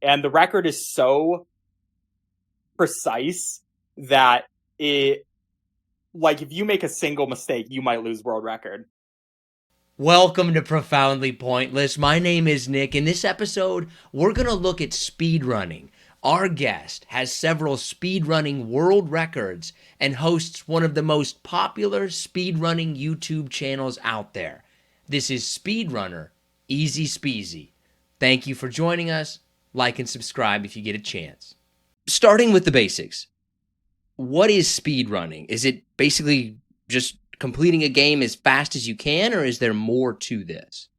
And the record is so precise that it, like, if you make a single mistake, you might lose world record. Welcome to Profoundly Pointless. My name is Nick. In this episode, we're going to look at speedrunning. Our guest has several speedrunning world records and hosts one of the most popular speedrunning YouTube channels out there. This is Speedrunner, EazySpeezy. Thank you for joining us. Like and subscribe if you get a chance. Starting with the basics, what is speedrunning? Is it basically just completing a game as fast as you can, or is there more to this?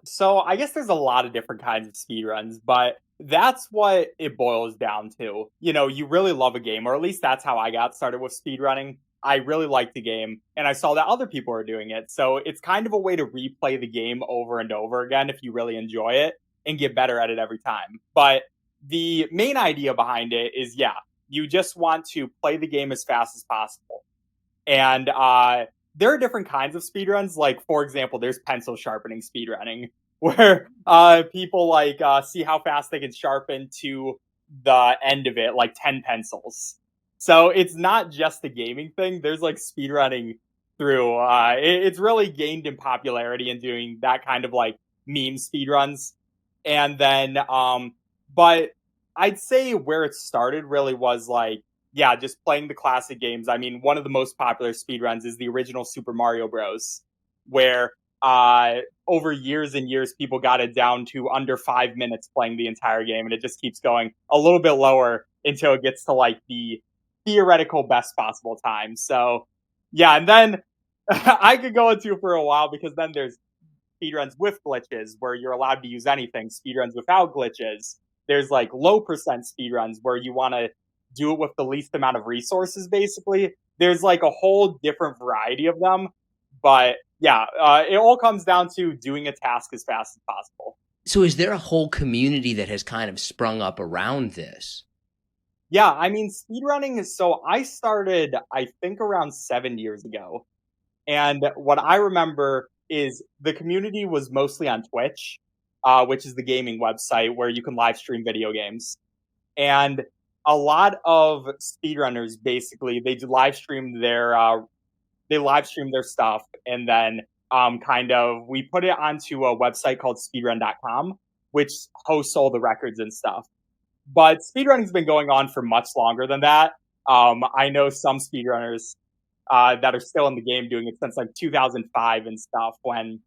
So I guess there's a lot of different kinds of speedruns, but that's what it boils down to. You know, you really love a game, or at least that's how I got started with speedrunning. I really liked the game, and I saw that other people were doing it. So it's kind of a way to replay the game over and over again if you really enjoy it and get better at it every time. But the main idea behind it is, yeah, you just want to play the game as fast as possible. And there are different kinds of speedruns. Like, for example, there's pencil sharpening speedrunning, where people see how fast they can sharpen to the end of it, like 10 pencils. So it's not just a gaming thing. There's like speedrunning through. It's really gained in popularity in doing that kind of like meme speedruns. And then, but I'd say where it started really was like, yeah, just playing the classic games. I mean, one of the most popular speedruns is the original Super Mario Bros., where over years and years, people got it down to under 5 minutes playing the entire game, and it just keeps going a little bit lower until it gets to like the theoretical best possible time. So, yeah, and then I could go into it for a while because then there's speedruns with glitches where you're allowed to use anything, speedruns without glitches. There's like low percent speedruns where you want to do it with the least amount of resources, basically. There's like a whole different variety of them. But yeah, it all comes down to doing a task as fast as possible. So, is there a whole community that has kind of sprung up around this? Yeah, I mean, speedrunning is so I started, I think, around 7 years ago. And what I remember is the community was mostly on Twitch, which is the gaming website where you can live stream video games. And a lot of speedrunners basically they live stream their stuff, and then kind of we put it onto a website called speedrun.com, which hosts all the records and stuff. But speedrunning's been going on for much longer than that. I know some speedrunners that are still in the game doing it since like 2005 and stuff, when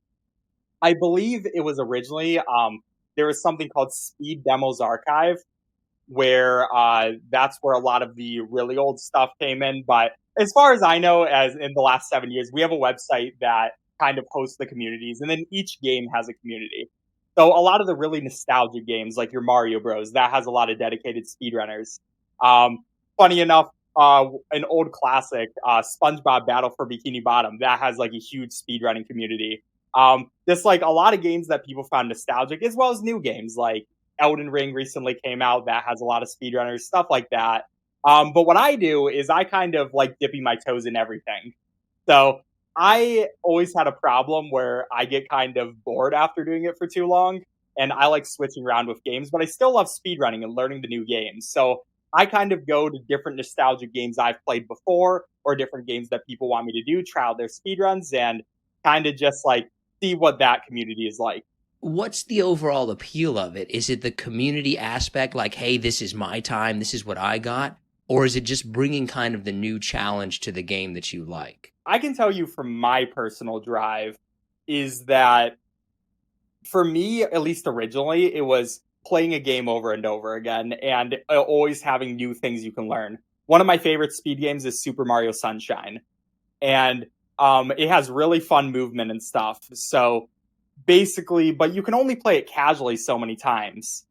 I believe it was originally there was something called Speed Demos Archive, where that's where a lot of the really old stuff came in. But as far as I know, as in the last 7 years, we have a website that kind of hosts the communities, and then each game has a community. So a lot of the really nostalgic games, like your Mario Bros., that has a lot of dedicated speedrunners. Funny enough, an old classic, SpongeBob Battle for Bikini Bottom, that has like a huge speedrunning community. Just like a lot of games that people found nostalgic, as well as new games like Elden Ring recently came out that has a lot of speedrunners, stuff like that. But what I do is I kind of like dipping my toes in everything. So I always had a problem where I get kind of bored after doing it for too long, and I like switching around with games, but I still love speedrunning and learning the new games. So I kind of go to different nostalgic games I've played before or different games that people want me to do, try out their speedruns, and kind of just like see what that community is like. What's the overall appeal of it? Is it the community aspect, like, hey, this is my time, this is what I got? Or is it just bringing kind of the new challenge to the game that you like? I can tell you from my personal drive is that for me, at least originally, it was playing a game over and over again and always having new things you can learn. One of my favorite speed games is Super Mario Sunshine, and it has really fun movement and stuff. So basically, but you can only play it casually so many times.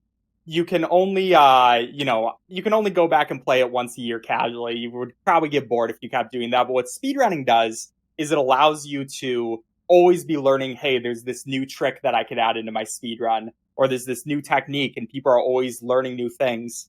You can only, you can only go back and play it once a year casually. You would probably get bored if you kept doing that. But what speedrunning does is it allows you to always be learning, hey, there's this new trick that I could add into my speedrun, or there's this new technique, and people are always learning new things.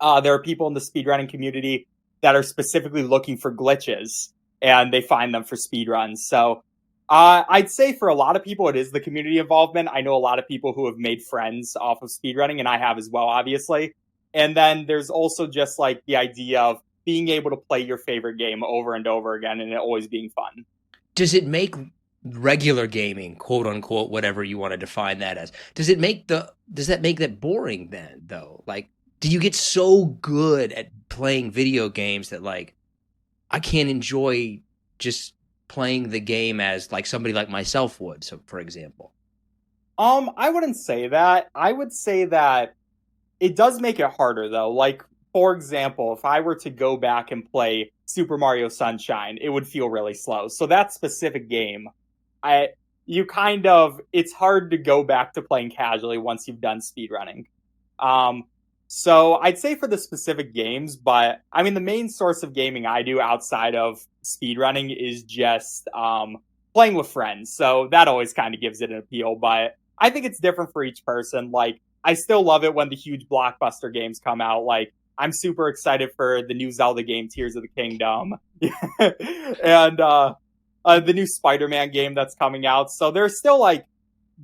There are people in the speedrunning community that are specifically looking for glitches, and they find them for speedruns. So I'd say for a lot of people, it is the community involvement. I know a lot of people who have made friends off of speedrunning, and I have as well, obviously. And then there's also just like the idea of being able to play your favorite game over and over again and it always being fun. Does it make regular gaming, quote unquote, whatever you want to define that as, does that make that boring then though? Like, do you get so good at playing video games that like I can't enjoy just playing the game as like somebody like myself would, so for example? I wouldn't say that. I would say that it does make it harder though. Like, for example, if I were to go back and play Super Mario Sunshine, it would feel really slow. So that specific game, I you kind of it's hard to go back to playing casually once you've done speedrunning. Um, so I'd say for the specific games, but I mean the main source of gaming I do outside of speedrunning is just playing with friends. So that always kind of gives it an appeal, but I think it's different for each person. Like I still love it when the huge blockbuster games come out. Like I'm super excited for the new Zelda game, Tears of the Kingdom, and the new Spider-Man game that's coming out. So there's still like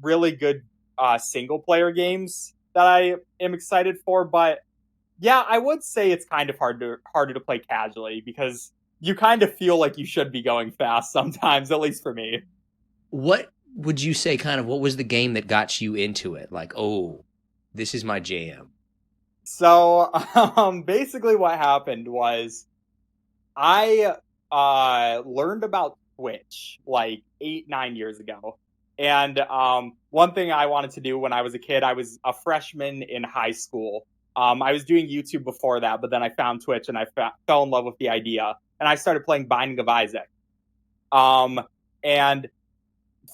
really good single player games that I am excited for. But yeah, I would say it's kind of harder to play casually because you kind of feel like you should be going fast sometimes, at least for me. What would you say kind of what was the game that got you into it? Like, oh, this is my jam. So basically, what happened was I learned about Twitch like 8, 9 years ago. And one thing I wanted to do when I was a kid, I was a freshman in high school. I was doing YouTube before that, but then I found Twitch and I fell in love with the idea. And I started playing Binding of Isaac. And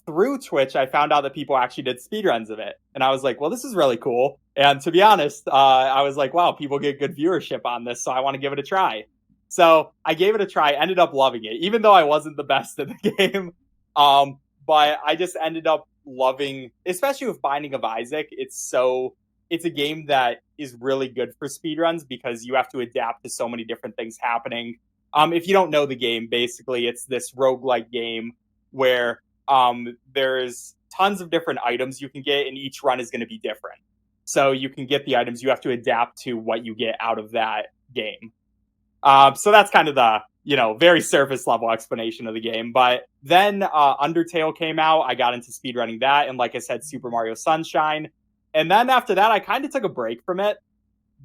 through Twitch, I found out that people actually did speedruns of it. And I was like, well, this is really cool. And to be honest, I was like, wow, people get good viewership on this. So I want to give it a try. So I gave it a try, ended up loving it, even though I wasn't the best at the game. But I just ended up loving, especially with Binding of Isaac. It's a game that is really good for speedruns because you have to adapt to so many different things happening. If you don't know the game, basically it's this roguelike game where there's tons of different items you can get, and each run is going to be different. So you can get the items, you have to adapt to what you get out of that game. So that's kind of the, very surface level explanation of the game. But then Undertale came out. I got into speedrunning that. And like I said, Super Mario Sunshine. And then after that, I kind of took a break from it,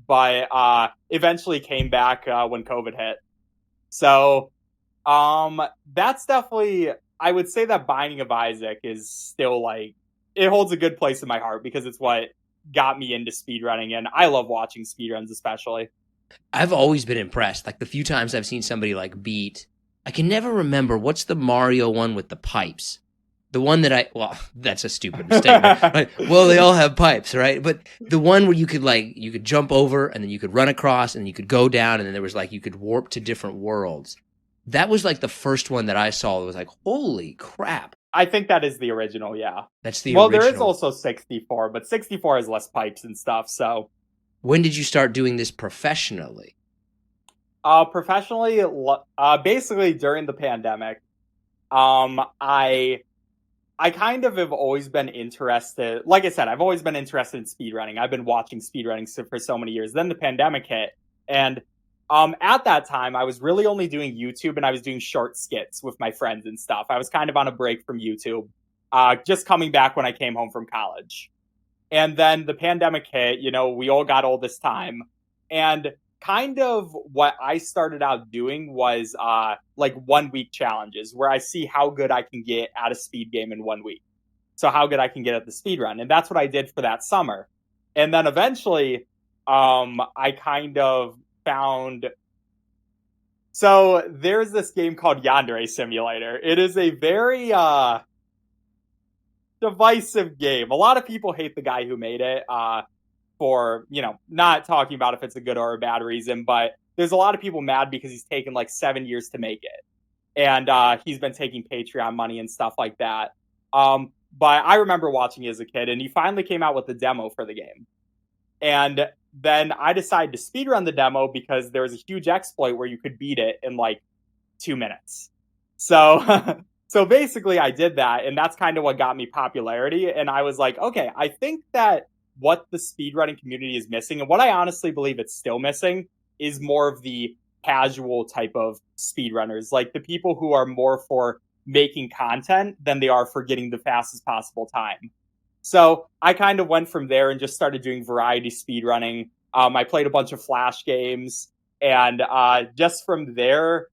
but eventually came back when COVID hit. So that's definitely, I would say that Binding of Isaac is still like, it holds a good place in my heart because it's what got me into speedrunning. And I love watching speedruns, especially. I've always been impressed. Like the few times I've seen somebody like beat, I can never remember what's the Mario one with the pipes. The one that well, that's a stupid statement. Right? Well, they all have pipes, right? But the one where you could jump over and then you could run across and you could go down and then there was like you could warp to different worlds. That was like the first one that I saw. It was like, holy crap. I think that is the original, yeah. That's the well, original. There is also 64, but 64 has less pipes and stuff, so. When did you start doing this professionally? Professionally, basically during the pandemic. I kind of have always been interested. Like I said, I've always been interested in speedrunning. I've been watching speedrunning for so many years. Then the pandemic hit, and at that time, I was really only doing YouTube, and I was doing short skits with my friends and stuff. I was kind of on a break from YouTube, just coming back when I came home from college. And then the pandemic hit, we all got all this time. And kind of what I started out doing was like 1 week challenges where I see how good I can get at a speed game in 1 week. So how good I can get at the speed run. And that's what I did for that summer. And then eventually I kind of found. So there's this game called Yandere Simulator. It is a very divisive game. A lot of people hate the guy who made it for, not talking about if it's a good or a bad reason, but there's a lot of people mad because he's taken like 7 years to make it. And he's been taking Patreon money and stuff like that. But I remember watching it as a kid, and he finally came out with the demo for the game. And then I decided to speedrun the demo because there was a huge exploit where you could beat it in like 2 minutes. So So basically, I did that, and that's kind of what got me popularity. And I was like, okay, I think that what the speedrunning community is missing, and what I honestly believe it's still missing, is more of the casual type of speedrunners, like the people who are more for making content than they are for getting the fastest possible time. So I kind of went from there and just started doing variety speedrunning. I played a bunch of Flash games, and just from there,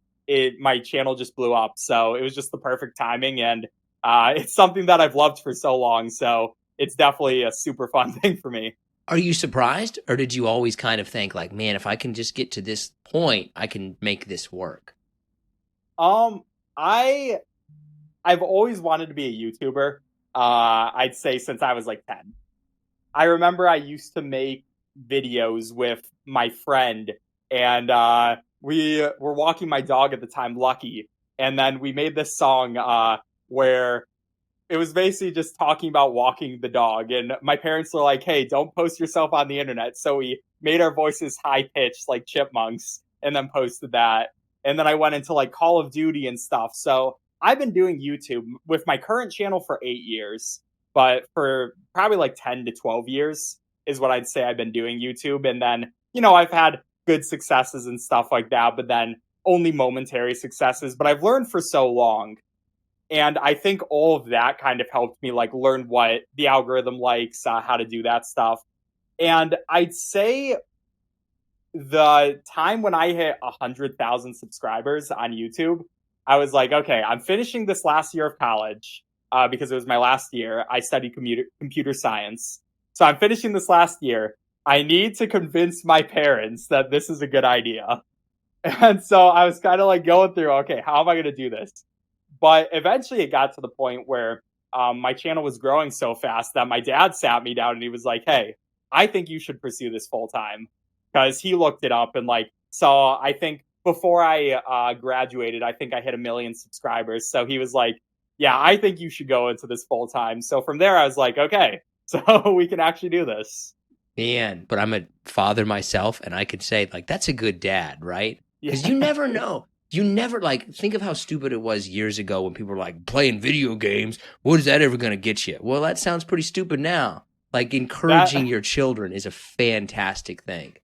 my channel just blew up. So it was just the perfect timing, and it's something that I've loved for so long. So it's definitely a super fun thing for me. Are you surprised, or did you always kind of think like, man, if I can just get to this point, I can make this work? Um, I I've always wanted to be a YouTuber. I'd say since I was like 10. I remember I used to make videos with my friend, and we were walking my dog at the time, Lucky, and then we made this song where it was basically just talking about walking the dog. And my parents were like, "Hey, don't post yourself on the internet." So we made our voices high pitched like chipmunks, and then posted that. And then I went into like Call of Duty and stuff. So I've been doing YouTube with my current channel for 8 years, but for probably like 10 to 12 years is what I'd say I've been doing YouTube. And then, I've had good successes and stuff like that, but then only momentary successes. But I've learned for so long, and I think all of that kind of helped me like learn what the algorithm likes, how to do that stuff. And I'd say the time when I hit 100,000 subscribers on YouTube, I was like, okay, I'm finishing this last year of college because it was my last year. I studied computer science. So I'm finishing this last year. I need to convince my parents that this is a good idea. And so I was kind of like going through, okay, how am I going to do this? But eventually it got to the point where my channel was growing so fast that my dad sat me down and he was like, hey, I think you should pursue this full time. Because he looked it up and like saw, I think before I graduated, I think I hit 1 million subscribers. So he was like, yeah, I think you should go into this full time. So from there, I was like, okay, so we can actually do this. Man, but I'm a father myself, and I could say like that's a good dad, right? Because you Yeah. never know. You never like think of how stupid it was years ago when people were like playing video games. What is that ever going to get you? Well, that sounds pretty stupid now. Like encouraging That your children is a fantastic thing.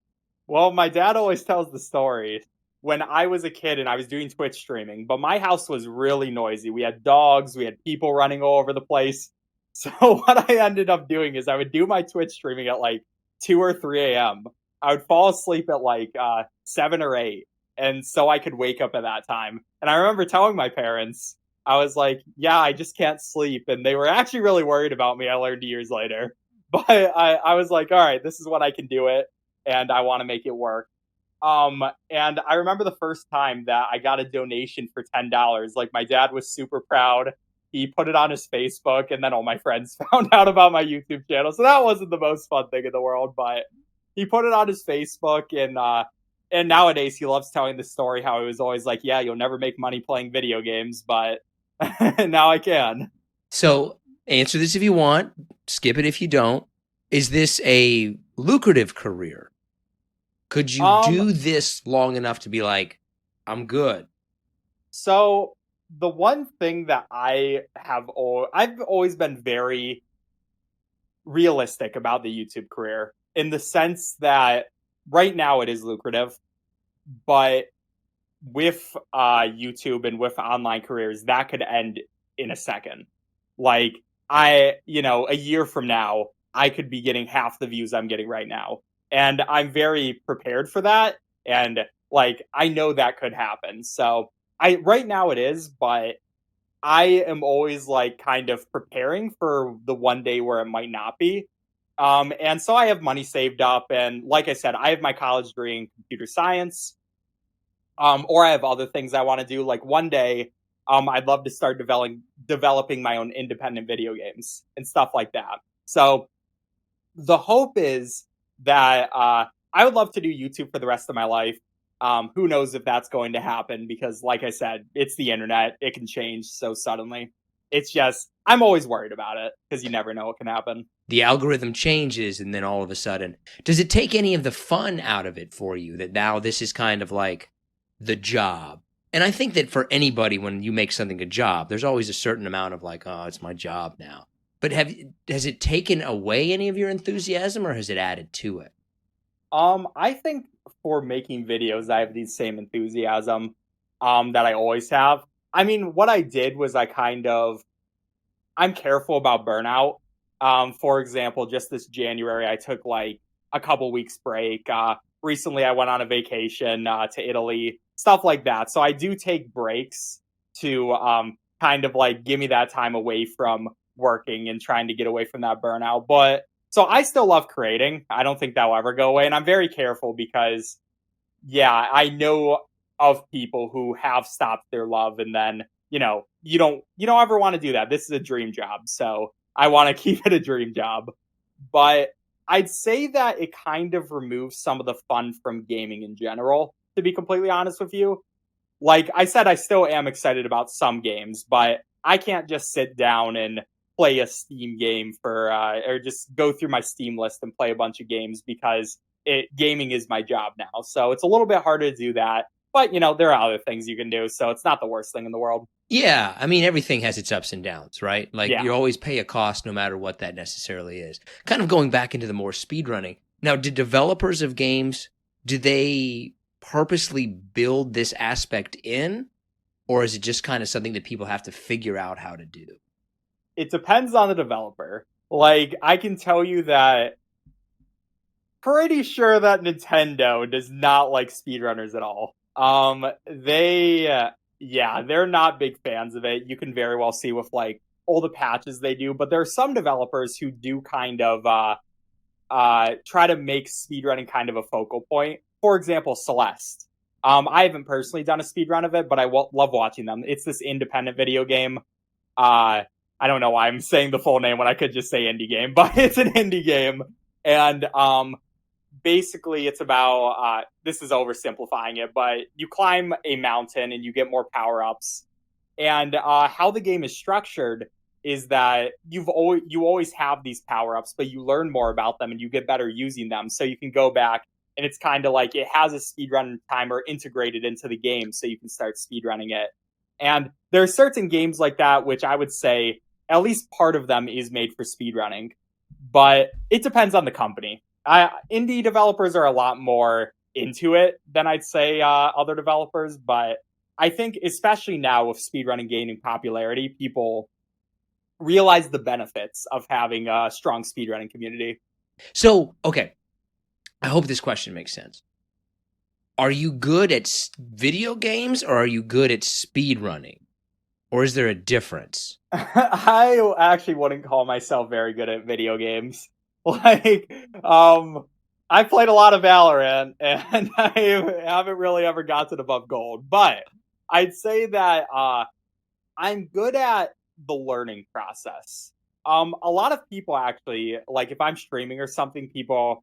Well, my dad always tells the story when I was a kid and I was doing Twitch streaming, but my house was really noisy. We had dogs, we had people running all over the place. So what I ended up doing is I would do my Twitch streaming at like 2 or 3 a.m. I would fall asleep at like 7 or 8. And so I could wake up at that time. And I remember telling my parents, I was like, yeah, I just can't sleep. And they were actually really worried about me. I learned years later. But I was like, all right, this is when I can do it, and I want to make it work. And I remember the first time that I got a donation for $10. Like my dad was super proud. He put it on his Facebook, and then all my friends found out about my YouTube channel. So that wasn't the most fun thing in the world, but he put it on his Facebook, and nowadays he loves telling the story how he was always like, "Yeah, you'll never make money playing video games," but now I can. So answer this if you want, skip it if you don't. Is this a lucrative career? Could you Um, do this long enough to be like, I'm good? so the one thing that I've always been very realistic about the YouTube career in the sense that right now it is lucrative, but with YouTube and with online careers, that could end in a second. Like a year from now, I could be getting half the views I'm getting right now. And I'm very prepared for that. And like, I know that could happen. So right now it is, but I am always like kind of preparing for the one day where it might not be. And so I have money saved up. And like I said, I have my college degree in computer science, or I have other things I want to do. Like one day, I'd love to start developing my own independent video games and stuff like that. So the hope is that I would love to do YouTube for the rest of my life. Who knows if that's going to happen? Because, like I said, it's the internet; it can change so suddenly. It's just I'm always worried about it because you never know what can happen. The algorithm changes, and then all of a sudden, does it take any of the fun out of it for you that now this is kind of like the job? And I think that for anybody, when you make something a job, there's always a certain amount of like, oh, it's my job now. But has it taken away any of your enthusiasm, or has it added to it? I think for making videos, I have the same enthusiasm that I always have. I mean, what I did was I'm careful about burnout. For example, just this January, I took like a couple weeks break. Recently, I went on a vacation to Italy, stuff like that. So I do take breaks to kind of like give me that time away from working and trying to get away from that burnout. But so I still love creating. I don't think that will ever go away. And I'm very careful because yeah, I know of people who have stopped their love and then, you don't ever want to do that. This is a dream job. So I want to keep it a dream job. But I'd say that it kind of removes some of the fun from gaming in general, to be completely honest with you. Like I said, I still am excited about some games, but I can't just sit down and play a Steam game or just go through my Steam list and play a bunch of games because gaming is my job now. So it's a little bit harder to do that. But there are other things you can do, so it's not the worst thing in the world. Yeah, I mean everything has its ups and downs, right? Like Yeah. you always pay a cost no matter what that necessarily is. Kind of going back into the more speedrunning. Now, did developers of games do they purposely build this aspect in, or is it just kind of something that people have to figure out how to do? It depends on the developer. Like I can tell you that pretty sure that Nintendo does not like speedrunners at all. Yeah, they're not big fans of it. You can very well see with like all the patches they do, but there are some developers who do kind of try to make speedrunning kind of a focal point. For example, Celeste. I haven't personally done a speedrun of it, but love watching them. It's this independent video game. I don't know why I'm saying the full name when I could just say indie game, but it's an indie game, and basically it's about this is oversimplifying it, but you climb a mountain and you get more power-ups. And how the game is structured is that you always have these power-ups, but you learn more about them and you get better using them, so you can go back and it's kind of like it has a speedrun timer integrated into the game so you can start speedrunning it. And there are certain games like that which I would say at least part of them is made for speedrunning, but it depends on the company. Indie developers are a lot more into it than I'd say other developers, but I think especially now with speedrunning gaining popularity, people realize the benefits of having a strong speedrunning community. So, okay, I hope this question makes sense. Are you good at video games or are you good at speedrunning? Or is there a difference? I actually wouldn't call myself very good at video games. Like, I played a lot of Valorant, and I haven't really ever gotten above gold. But I'd say that I'm good at the learning process. A lot of people actually, like, if I'm streaming or something, people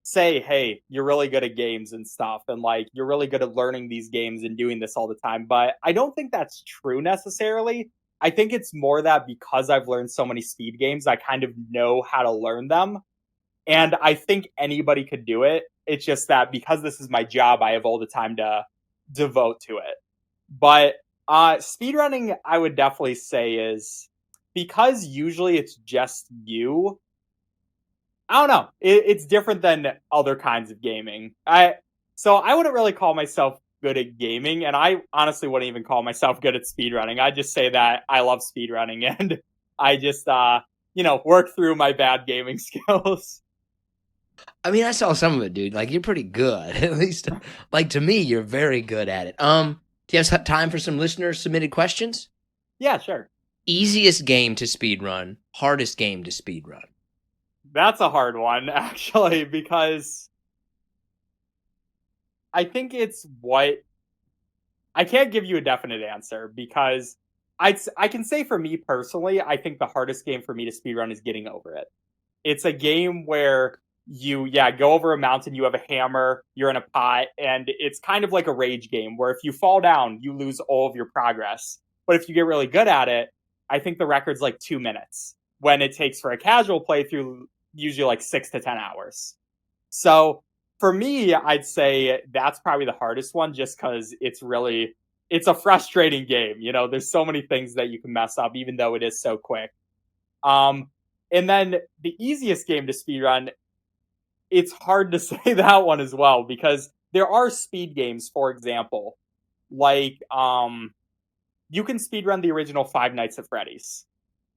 say, hey, you're really good at games and stuff, and like you're really good at learning these games and doing this all the time. But I don't think that's true necessarily. I think it's more that because I've learned so many speed games, I kind of know how to learn them. And I think anybody could do it. It's just that because this is my job, I have all the time to devote to it. But speedrunning, I would definitely say is because usually it's just you. I don't know. It's different than other kinds of gaming. So I wouldn't really call myself good at gaming, and I honestly wouldn't even call myself good at speedrunning. I just say that I love speedrunning, and I just work through my bad gaming skills. I mean, I saw some of it, dude. Like you're pretty good. At least like to me, you're very good at it. Do you have time for some listener submitted questions? Yeah, sure. Easiest game to speedrun, hardest game to speedrun. That's a hard one, actually, because I think it's what I can't give you a definite answer because I can say for me personally, I think the hardest game for me to speedrun is getting over it. It's a game where you go over a mountain, you have a hammer, you're in a pot, and it's kind of like a rage game where if you fall down, you lose all of your progress. But if you get really good at it, I think the record's like 2 minutes when it takes for a casual playthrough usually like 6 to 10 hours. So for me, I'd say that's probably the hardest one just because it's really it's a frustrating game. You know, there's so many things that you can mess up, even though it is so quick. Um, and then the easiest game to speedrun, it's hard to say that one as well because there are speed games, for example, like you can speedrun the original Five Nights at Freddy's,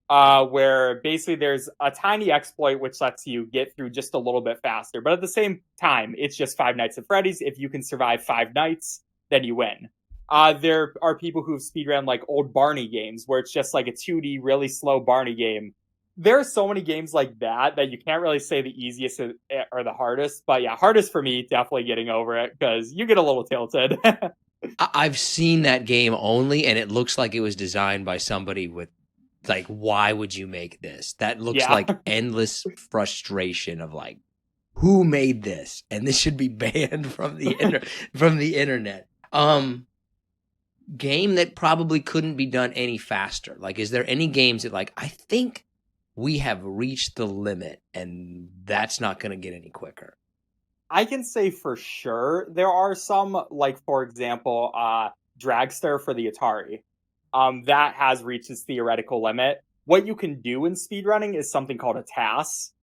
where basically there's a tiny exploit which lets you get through just a little bit faster. But at the same time, it's just Five Nights at Freddy's. If you can survive 5 nights, then you win. There are people who've speedrun like old Barney games where it's just like a 2D, really slow Barney game. There are so many games like that that you can't really say the easiest or the hardest. But yeah, hardest for me, definitely getting over it because you get a little tilted. I've seen that game only, and it looks like it was designed by somebody with, like, why would you make this? That looks Yeah. like endless frustration of like, who made this? And this should be banned from the from the internet. Game that probably couldn't be done any faster. Like, is there any games that, like, I think we have reached the limit and that's not going to get any quicker? I can say for sure there are some, like for example, Dragster for the Atari. That has reached its theoretical limit. What you can do in speedrunning is something called a TAS,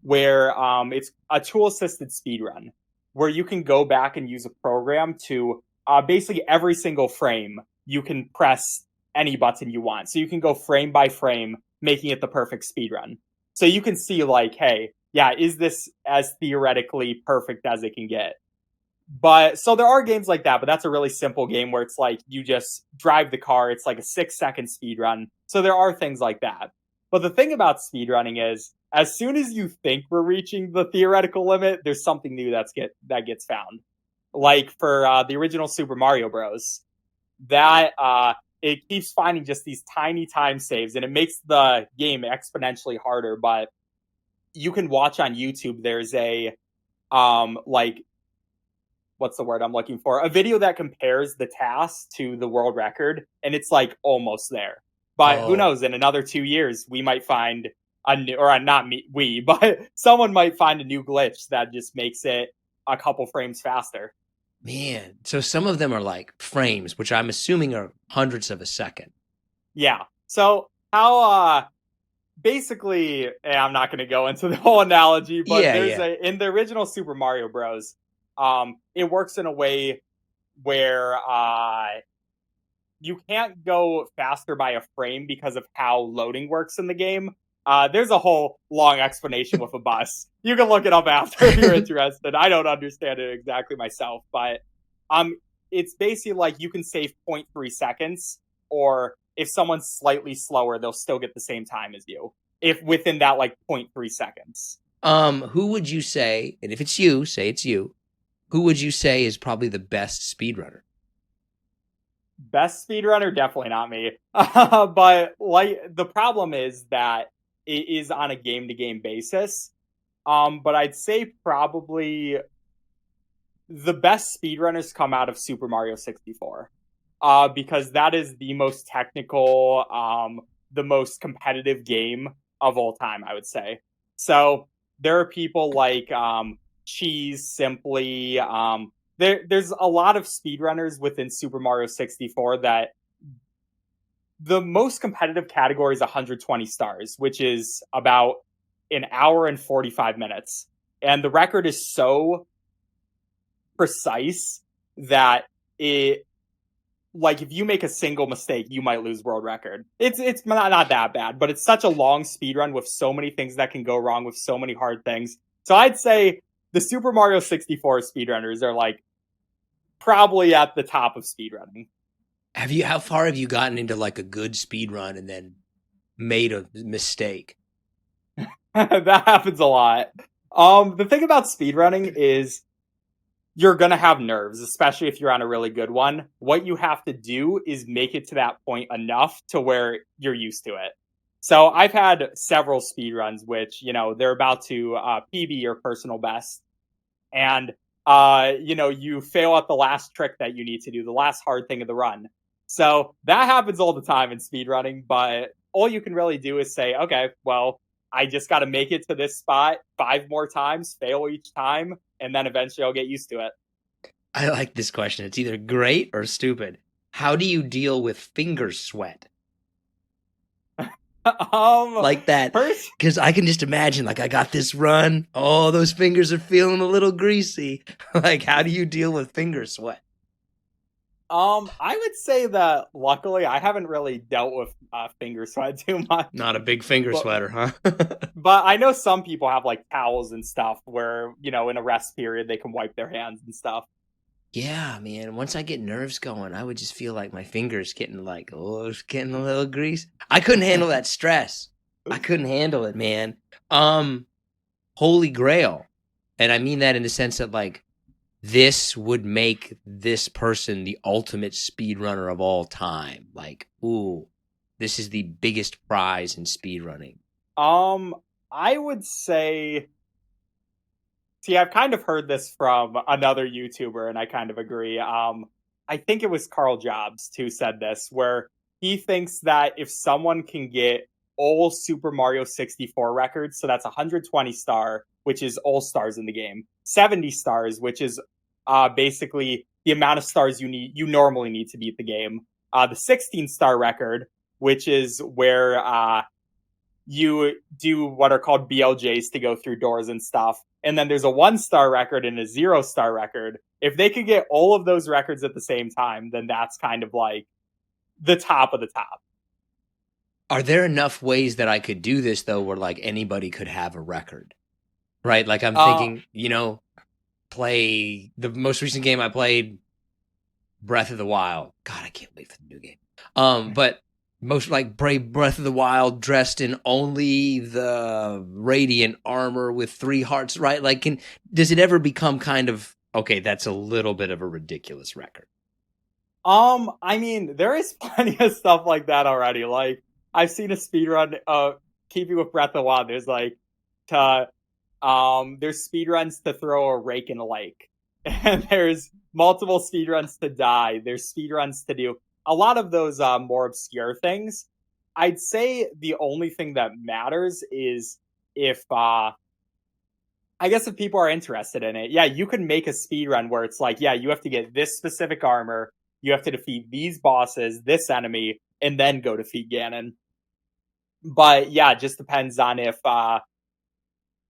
where it's a tool-assisted speedrun, where you can go back and use a program to basically every single frame you can press any button you want. So you can go frame by frame, making it the perfect speedrun. So you can see like, hey, yeah, is this as theoretically perfect as it can get? But so there are games like that, but that's a really simple game where it's like you just drive the car. It's like a 6 second speed run. So there are things like that. But the thing about speedrunning is as soon as you think we're reaching the theoretical limit, there's something new that gets found. Like for the original Super Mario Bros. That it keeps finding just these tiny time saves, and it makes the game exponentially harder. But you can watch on YouTube. There's a like what's the word I'm looking for? A video that compares the task to the world record, and it's like almost there. But who Oh, knows? In another 2 years, we might find a new, or not me, we, but someone might find a new glitch that just makes it a couple frames faster. man. So some of them are like frames, which I'm assuming are hundredths of a second. Yeah. So how basically, I'm not going to go into the whole analogy, but Yeah, there's yeah. a in the original Super Mario Bros. It works in a way where you can't go faster by a frame because of how loading works in the game. There's a whole long explanation with a bus. You can look it up after if you're interested. I don't understand it exactly myself, but it's basically like you can save zero point 0.3 seconds, or if someone's slightly slower, they'll still get the same time as you. If within that like zero point 0.3 seconds. Who would you say, and if it's you, say it's you, who would you say is probably the best speedrunner? Best speedrunner, definitely not me. But like the problem is that it is on a game to game basis. But I'd say probably the best speedrunners come out of Super Mario 64. Because that is the most technical, the most competitive game of all time, I would say. So there are people like Cheese, Simply. There's a lot of speedrunners within Super Mario 64 that the most competitive category is 120 stars, which is about an hour and 45 minutes. And the record is so precise that it like if you make a single mistake, you might lose world record. It's not that bad, but it's such a long speed run with so many things that can go wrong with so many hard things. So I'd say the Super Mario 64 speedrunners are like probably at the top of speedrunning. How far have you gotten into like a good speed run and then made a mistake? That happens a lot. The thing about speedrunning is you're going to have nerves, especially if you're on a really good one. What you have to do is make it to that point enough to where you're used to it. So I've had several speedruns, which, you know, they're about to PB your personal best. And, you know, you fail at the last trick that you need to do, the last hard thing of the run. So that happens all the time in speedrunning, but all you can really do is say, okay, well, I just got to make it to this spot 5 more times, fail each time, and then eventually I'll get used to it. I like this question. It's either great or stupid. how do you deal with finger sweat? Um, Like that, first, because I can just imagine, like, I got this run. Oh, those fingers are feeling a little greasy. Like, how do you deal with finger sweat? I would say that luckily I haven't really dealt with finger sweat too much, Not a big finger but sweater, huh? I know some people have like towels and stuff where in a rest period they can wipe their hands and stuff. Yeah, man. Once I get nerves going, I would just feel like my fingers getting like, oh, it's getting a little grease. I couldn't handle that stress. I couldn't handle it, man. Um, Holy Grail. And I mean that in the sense that like this would make this person the ultimate speedrunner of all time. Like, ooh, this is the biggest prize in speedrunning. Um, I would say, see, I've kind of heard this from another YouTuber, and I kind of agree. I think it was Carl Jobs who said this, where he thinks that if someone can get all Super Mario 64 records, so that's 120 star, which is all stars in the game, 70 stars, which is basically the amount of stars you normally need to beat the game, the 16 star record, which is where you do what are called BLJs to go through doors and stuff. And then there's a 1 star record and a 0 star record. If they could get all of those records at the same time, then that's kind of like the top of the top. Are there enough ways that I could do this though, where like anybody could have a record, right? Like I'm Uh, thinking, play the most recent game I played, Breath of the Wild. God, I can't wait for the new game. But most like Brave Breath of the Wild, dressed in only the radiant armor with 3 hearts, right? Like, does it ever become kind of okay? That's a little bit of a ridiculous record. I mean, there is plenty of stuff like that already. Like, I've seen a speedrun, keeping with Breath of the Wild, to there's speedruns to throw a rake in a lake. And there's multiple speedruns to die. There's speedruns to do a lot of those more obscure things. I'd say the only thing that matters is if I guess if people are interested in it. Yeah, you can make a speedrun where it's like, yeah, you have to get this specific armor, you have to defeat these bosses, this enemy, and then go defeat Ganon. But yeah, it just depends on if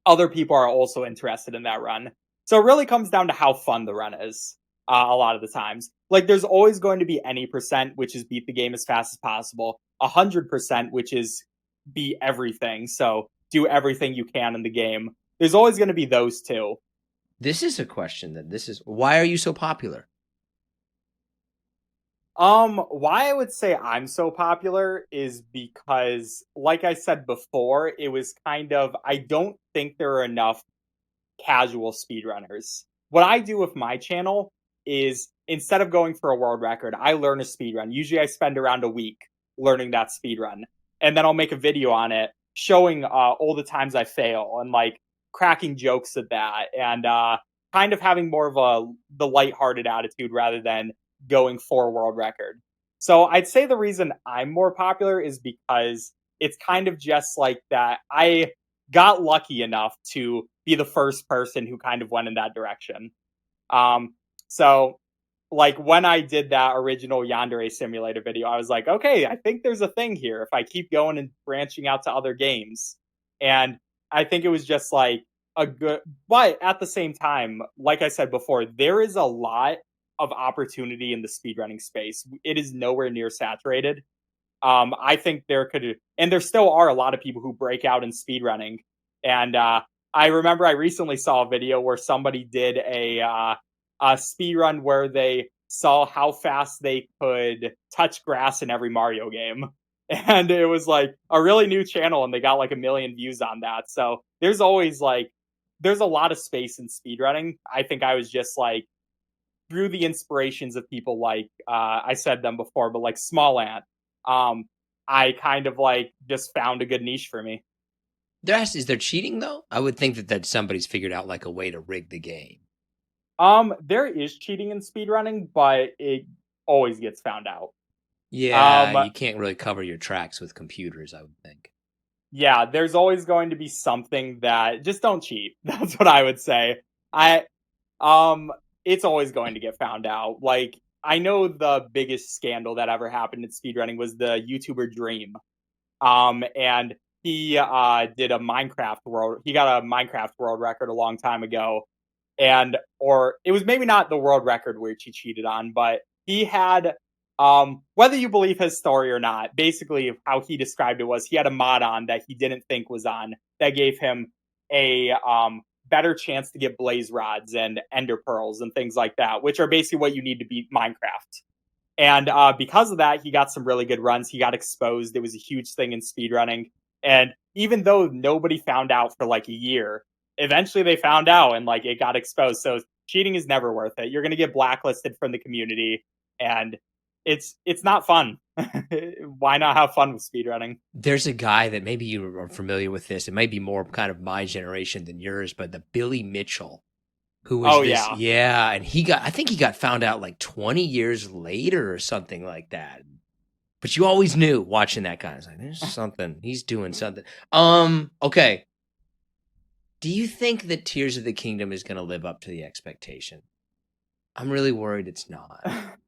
other people are also interested in that run. So it really comes down to how fun the run is a lot of the times. Like there's always going to be any percent, which is beat the game as fast as possible, 100%, which is beat everything. So do everything you can in the game. There's always going to be those two. This is a question then. This is why are you so popular? Why I would say I'm so popular is because, like I said before, it was kind of, I don't think there are enough casual speedrunners. What I do with my channel is instead of going for a world record, I learn a speedrun. Usually I spend around a week learning that speedrun. And then I'll make a video on it showing all the times I fail and like cracking jokes at that and kind of having more of the lighthearted attitude rather than going for a world record. So I'd say the reason I'm more popular is because it's kind of just like that. I got lucky enough to be the first person who kind of went in that direction. Um, so like when I did that original Yandere Simulator video, I was like, okay, I think there's a thing here if I keep going and branching out to other games. And I think it was just like a good, but at the same time, like I said before, there is a lot of opportunity in the speedrunning space. It is nowhere near saturated. I think and there still are a lot of people who break out in speedrunning. And I remember I recently saw a video where somebody did a speed run where they saw how fast they could touch grass in every Mario game. And it was like a really new channel and they got like 1 million views on that. So there's a lot of space in speedrunning. I think I was just like through the inspirations of people like I said them before, but like Small Ant. Um, I kind of like just found a good niche for me. Is there cheating though? I would think that somebody's figured out like a way to rig the game. There is cheating in speedrunning, but it always gets found out. Yeah, Um, you can't really cover your tracks with computers, I would think. yeah, there's always going to be something that just don't cheat. That's what I would say. I um it's always going to get found out. Like I know the biggest scandal that ever happened in speedrunning was the YouTuber Dream. And he did a Minecraft world. He got a Minecraft world record a long time ago, and or it was maybe not the world record which he cheated on, but he had whether you believe his story or not, basically how he described it was he had a mod on that he didn't think was on that gave him a better chance to get blaze rods and ender pearls and things like that, which are basically what you need to beat Minecraft. And because of that, he got some really good runs. He got exposed. It was a huge thing in speedrunning. And even though nobody found out for like a year, eventually they found out and like it got exposed. So cheating is never worth it. You're going to get blacklisted from the community, and it's not fun. Why not have fun with speedrunning? There's a guy that maybe you are familiar with this. It might be more kind of my generation than yours, but the Billy Mitchell, who was Oh this, yeah. yeah, and I think he got found out like 20 years later or something like that. But you always knew watching that guy. I was like, there's something. He's doing something. Okay. Do you think that Tears of the Kingdom is going to live up to the expectation? I'm really worried it's not.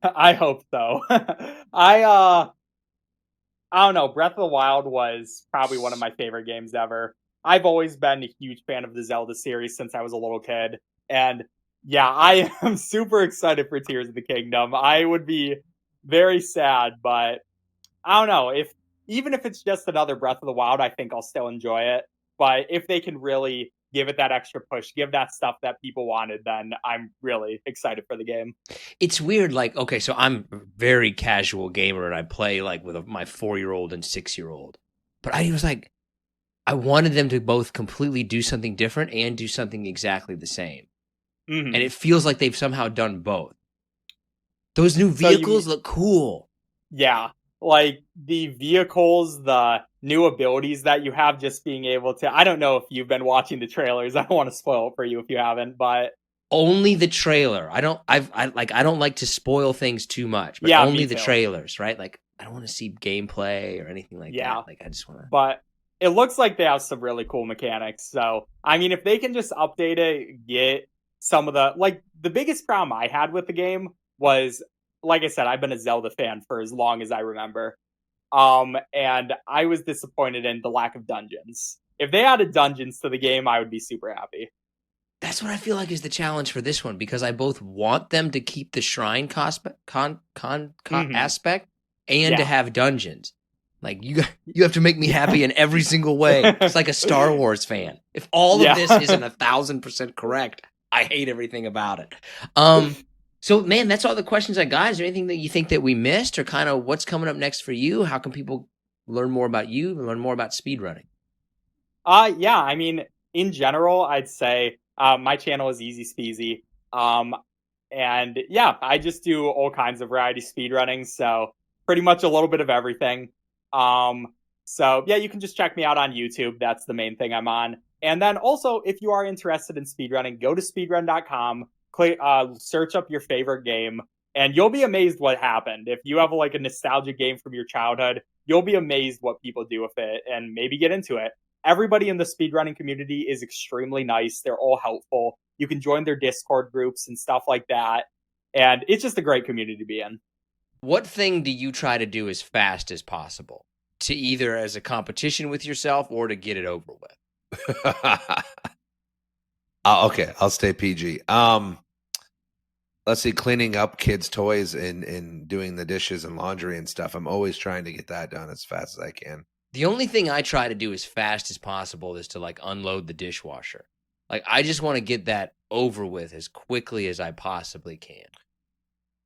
I hope so. I I don't know. Breath of the Wild was probably one of my favorite games ever. I've always been a huge fan of the Zelda series since I was a little kid. And yeah, I am super excited for Tears of the Kingdom. I would be very sad, but I don't know. If even if it's just another Breath of the Wild, I think I'll still enjoy it. But if they can really give it that extra push, give that stuff that people wanted, then I'm really excited for the game. It's weird. Like, okay, so I'm a very casual gamer and I play like with my 4-year-old and 6-year-old. But I was like, I wanted them to both completely do something different and do something exactly the same. Mm-hmm. And it feels like they've somehow done both. Those new So you vehicles look cool. Yeah, like the vehicles, the new abilities that you have, just being able to. I don't know if you've been watching the trailers. I don't want to spoil it for you if you haven't, but Only the trailer. I don't like to spoil things too much, but yeah, only me the too. trailers, right? Like I don't want to see gameplay or anything like that. Yeah, Like I just want to. but it looks like they have some really cool mechanics. So, I mean, if they can just update it, get some of the biggest problem I had with the game was, like I said, I've been a Zelda fan for as long as I remember. And I was disappointed in the lack of dungeons. If they added dungeons to the game, I would be super happy. That's what I feel like is the challenge for this one because I both want them to keep the shrine Mm-hmm. aspect and to Yeah. have dungeons. Like you have to make me happy in every single way. It's like a Star Wars fan. If all of this Yeah. isn't 1,000% correct, I hate everything about it. So man, that's all the questions I got. Is there anything that you think that we missed, or kind of what's coming up next for you? How can people learn more about you, learn more about speedrunning? Yeah, I mean, in general, I'd say my channel is EazySpeezy. Um, and yeah, I just do all kinds of variety speedrunning, so pretty much a little bit of everything. Um, so yeah, you can just check me out on YouTube. That's the main thing I'm on. And then also, if you are interested in speedrunning, go to speedrun.com, click, search up your favorite game, and you'll be amazed what happened. If you have like a nostalgic game from your childhood, you'll be amazed what people do with it and maybe get into it. Everybody in the speedrunning community is extremely nice. They're all helpful. You can join their Discord groups and stuff like that. And it's just a great community to be in. What thing do you try to do as fast as possible to either as a competition with yourself or to get it over with? Okay, I'll stay PG. Let's see, cleaning up kids' toys and doing the dishes and laundry and stuff. I'm always trying to get that done as fast as I can. The only thing I try to do as fast as possible is to like unload the dishwasher. Like I just want to get that over with as quickly as I possibly can.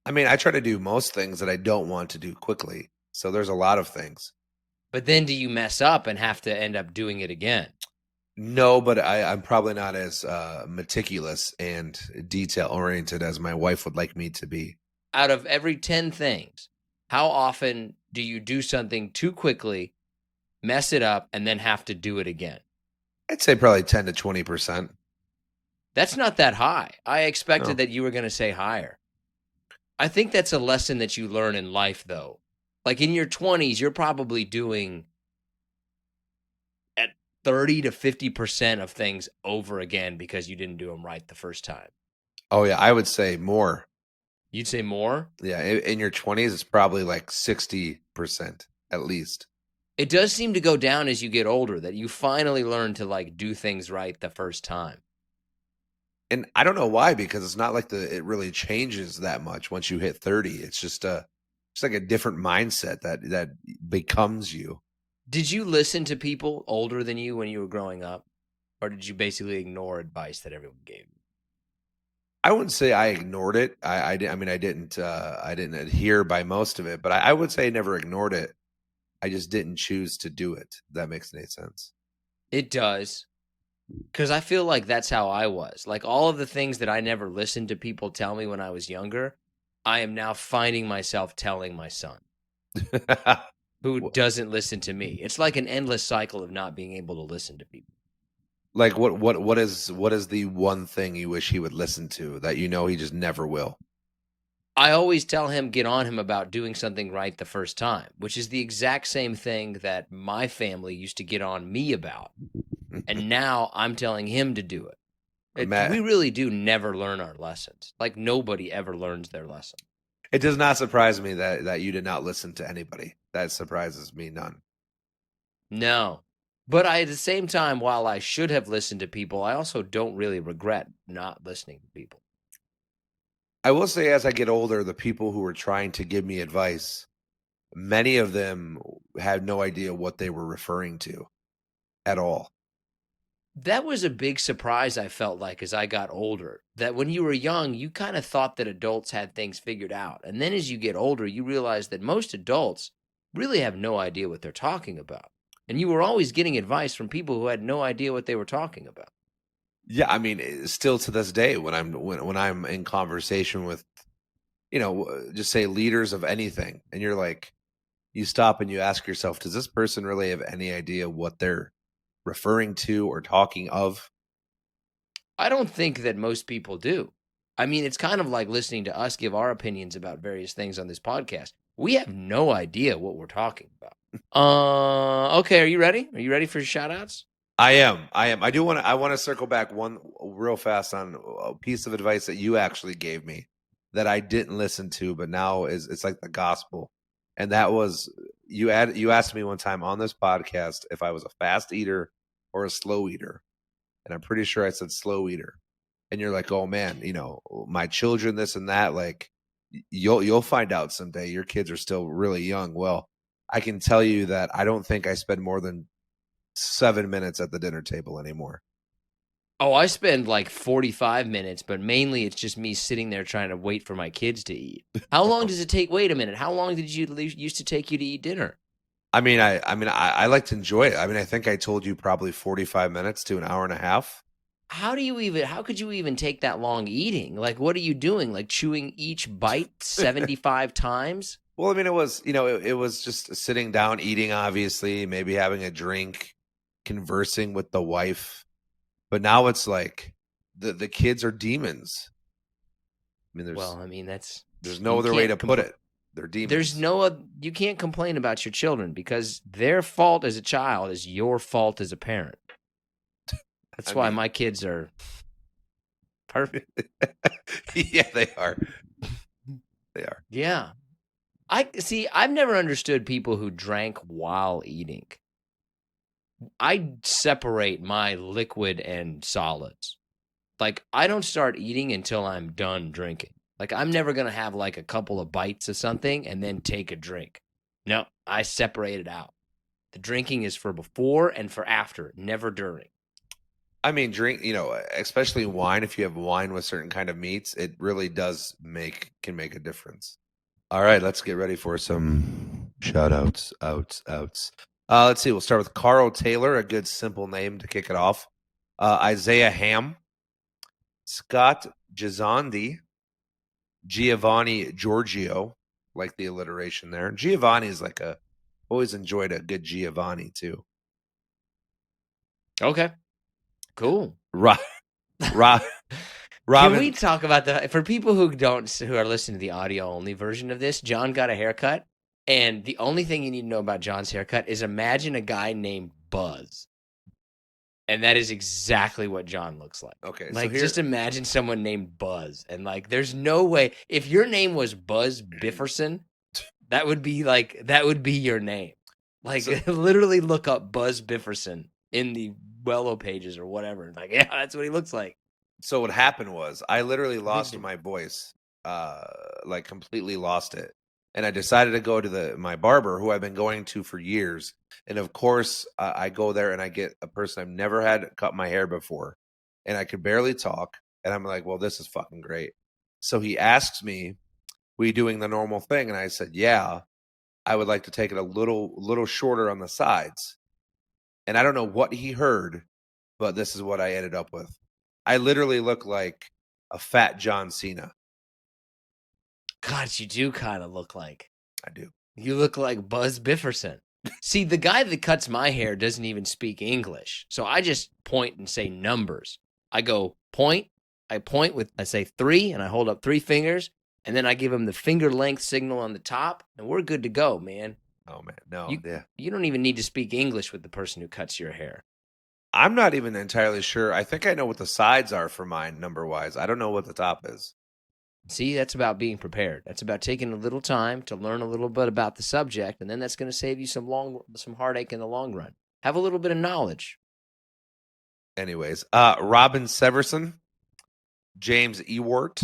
I mean, I try to do most things that I don't want to do quickly. So there's a lot of things. But then do you mess up and have to end up doing it again? No, but I'm probably not as meticulous and detail oriented as my wife would like me to be. Out of every 10 things, how often do you do something too quickly, mess it up, and then have to do it again? I'd say probably 10 to 20%. That's not that high. I expected No. that you were going to say higher. I think that's a lesson that you learn in life, though. Like in your 20s, you're probably doing at 30 to 50% of things over again because you didn't do them right the first time. Oh, yeah, I would say more. You'd say more? Yeah, in your 20s, it's probably like 60% at least. It does seem to go down as you get older, that you finally learn to like do things right the first time. And I don't know why, because it's not like it really changes that much once you hit 30. It's just like a different mindset that becomes you. Did you listen to people older than you when you were growing up? Or did you basically ignore advice that everyone gave you? I wouldn't say I ignored it. I mean, I didn't adhere by most of it, but I would say I never ignored it. I just didn't choose to do it. If that makes any sense. It does. Because I feel like that's how I was. Like all of the things that I never listened to people tell me when I was younger, I am now finding myself telling my son, who doesn't listen to me. It's like an endless cycle of not being able to listen to people. Like what is the one thing you wish he would listen to that you know he just never will? I always tell him, get on him about doing something right the first time, which is the exact same thing that my family used to get on me about. And now I'm telling him to do it. We really do never learn our lessons. Like nobody ever learns their lesson. It does not surprise me that you did not listen to anybody. That surprises me none. No. But at the same time, while I should have listened to people, I also don't really regret not listening to people. I will say, as I get older, the people who were trying to give me advice, many of them had no idea what they were referring to at all. That was a big surprise, I felt like, as I got older, that when you were young, you kind of thought that adults had things figured out. And then as you get older, you realize that most adults really have no idea what they're talking about. And you were always getting advice from people who had no idea what they were talking about. Yeah, I mean, still to this day, when I'm in conversation with, just say leaders of anything, and you're like, you stop and you ask yourself, does this person really have any idea what they're referring to or talking of? I don't think that most people do. I mean, it's kind of like listening to us give our opinions about various things on this podcast. We have no idea what we're talking about. Okay, are you ready? Are you ready for shout outs? I am. I want to circle back one real fast on a piece of advice that you actually gave me that I didn't listen to, but now it's like the gospel. And that was you asked me one time on this podcast if I was a fast eater or a slow eater. And I'm pretty sure I said slow eater. And you're like, "Oh man, my children, this and that, like you'll find out someday. Your kids are still really young." Well, I can tell you that I don't think I spend more than 7 minutes at the dinner table anymore. Oh, I spend like 45 minutes, but mainly it's just me sitting there trying to wait for my kids to eat. How long does it take? Wait a minute. How long did you used to take you to eat dinner? I mean, I like to enjoy it. I mean, I think I told you probably 45 minutes to an hour and a half. How could you even take that long eating? Like, what are you doing? Like chewing each bite 75 times? Well, I mean, it was, it was just sitting down, eating, obviously, maybe having a drink, conversing with the wife. But now it's like the kids are demons. I mean, there's no other way to put it. They're demons. You can't complain about your children because their fault as a child is your fault as a parent. That's why my kids are perfect. Yeah, they are. They are. Yeah. I've never understood people who drank while eating. I separate my liquid and solids. Like, I don't start eating until I'm done drinking. Like, I'm never going to have like a couple of bites of something and then take a drink. No, I separate it out. The drinking is for before and for after, never during. I mean, drink, especially wine, if you have wine with certain kind of meats, it really can make a difference. All right, let's get ready for some shout outs. Let's see. We'll start with Carl Taylor, a good simple name to kick it off. Isaiah Ham, Scott Gizondi, Giovanni Giorgio, like the alliteration there. Giovanni is always enjoyed a good Giovanni too. Okay, cool. Robin. Can we talk about for people who are listening to the audio only version of this? John got a haircut, and the only thing you need to know about John's haircut is imagine a guy named Buzz. And that is exactly what John looks like. Okay, so Like, here, just imagine someone named Buzz, and like, there's no way if your name was Buzz Bifferson, that would be your name. Like, so, literally look up Buzz Bifferson in the Wello pages or whatever. Like, yeah, that's what he looks like. so what happened was I literally lost Vision. my voice, like completely lost it, and I decided to go to my barber, who I've been going to for years. And of course, I go there and I get a person I've never had cut my hair before, and I could barely talk. And I'm like, well, this is fucking great. So he asks me, "We doing the normal thing?" And I said, "Yeah, I would like to take it a little shorter on the sides." And I don't know what he heard, but this is what I ended up with. I literally look like a fat John Cena. God, you do kind of look like. I do. You look like Buzz Bifferson. See, the guy that cuts my hair doesn't even speak English. So I just point and say numbers. I go point. I say 3, and I hold up 3 fingers, and then I give him the finger length signal on the top, and we're good to go, man. Oh man, no, You you don't even need to speak English with the person who cuts your hair. I'm not even entirely sure. I think I know what the sides are for mine, number wise. I don't know what the top is. See, that's about being prepared. That's about taking a little time to learn a little bit about the subject, and then that's going to save you some heartache in the long run. Have a little bit of knowledge. Anyways, Robin Severson, James Ewart,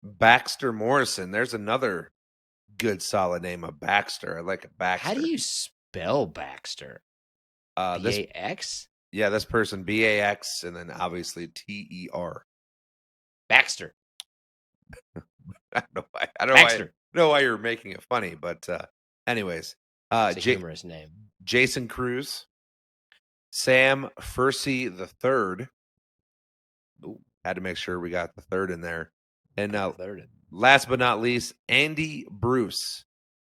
Baxter Morrison. There's another good solid name of Baxter. I like a Baxter. How do you spell Baxter? B-A-X? This person B-A-X and then obviously T-E-R. Baxter. I don't know why you're making it funny, but anyways, it's a humorous name. Jason Cruz, Sam Fursey the third. Had to make sure we got the third in there. And last but not least, Andy Bruce,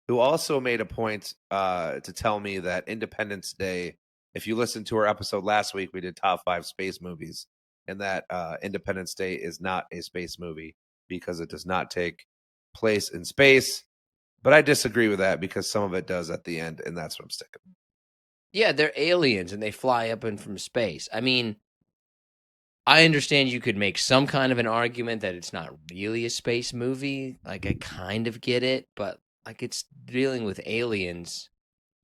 who also made a point to tell me that Independence Day, if you listened to our episode last week, we did top 5 space movies, and that Independence Day is not a space movie because it does not take place in space. But I disagree with that because some of it does at the end, and that's what I'm sticking with. Yeah, they're aliens and they fly up in from space. I mean, I understand you could make some kind of an argument that it's not really a space movie. Like, I kind of get it, but like, it's dealing with aliens.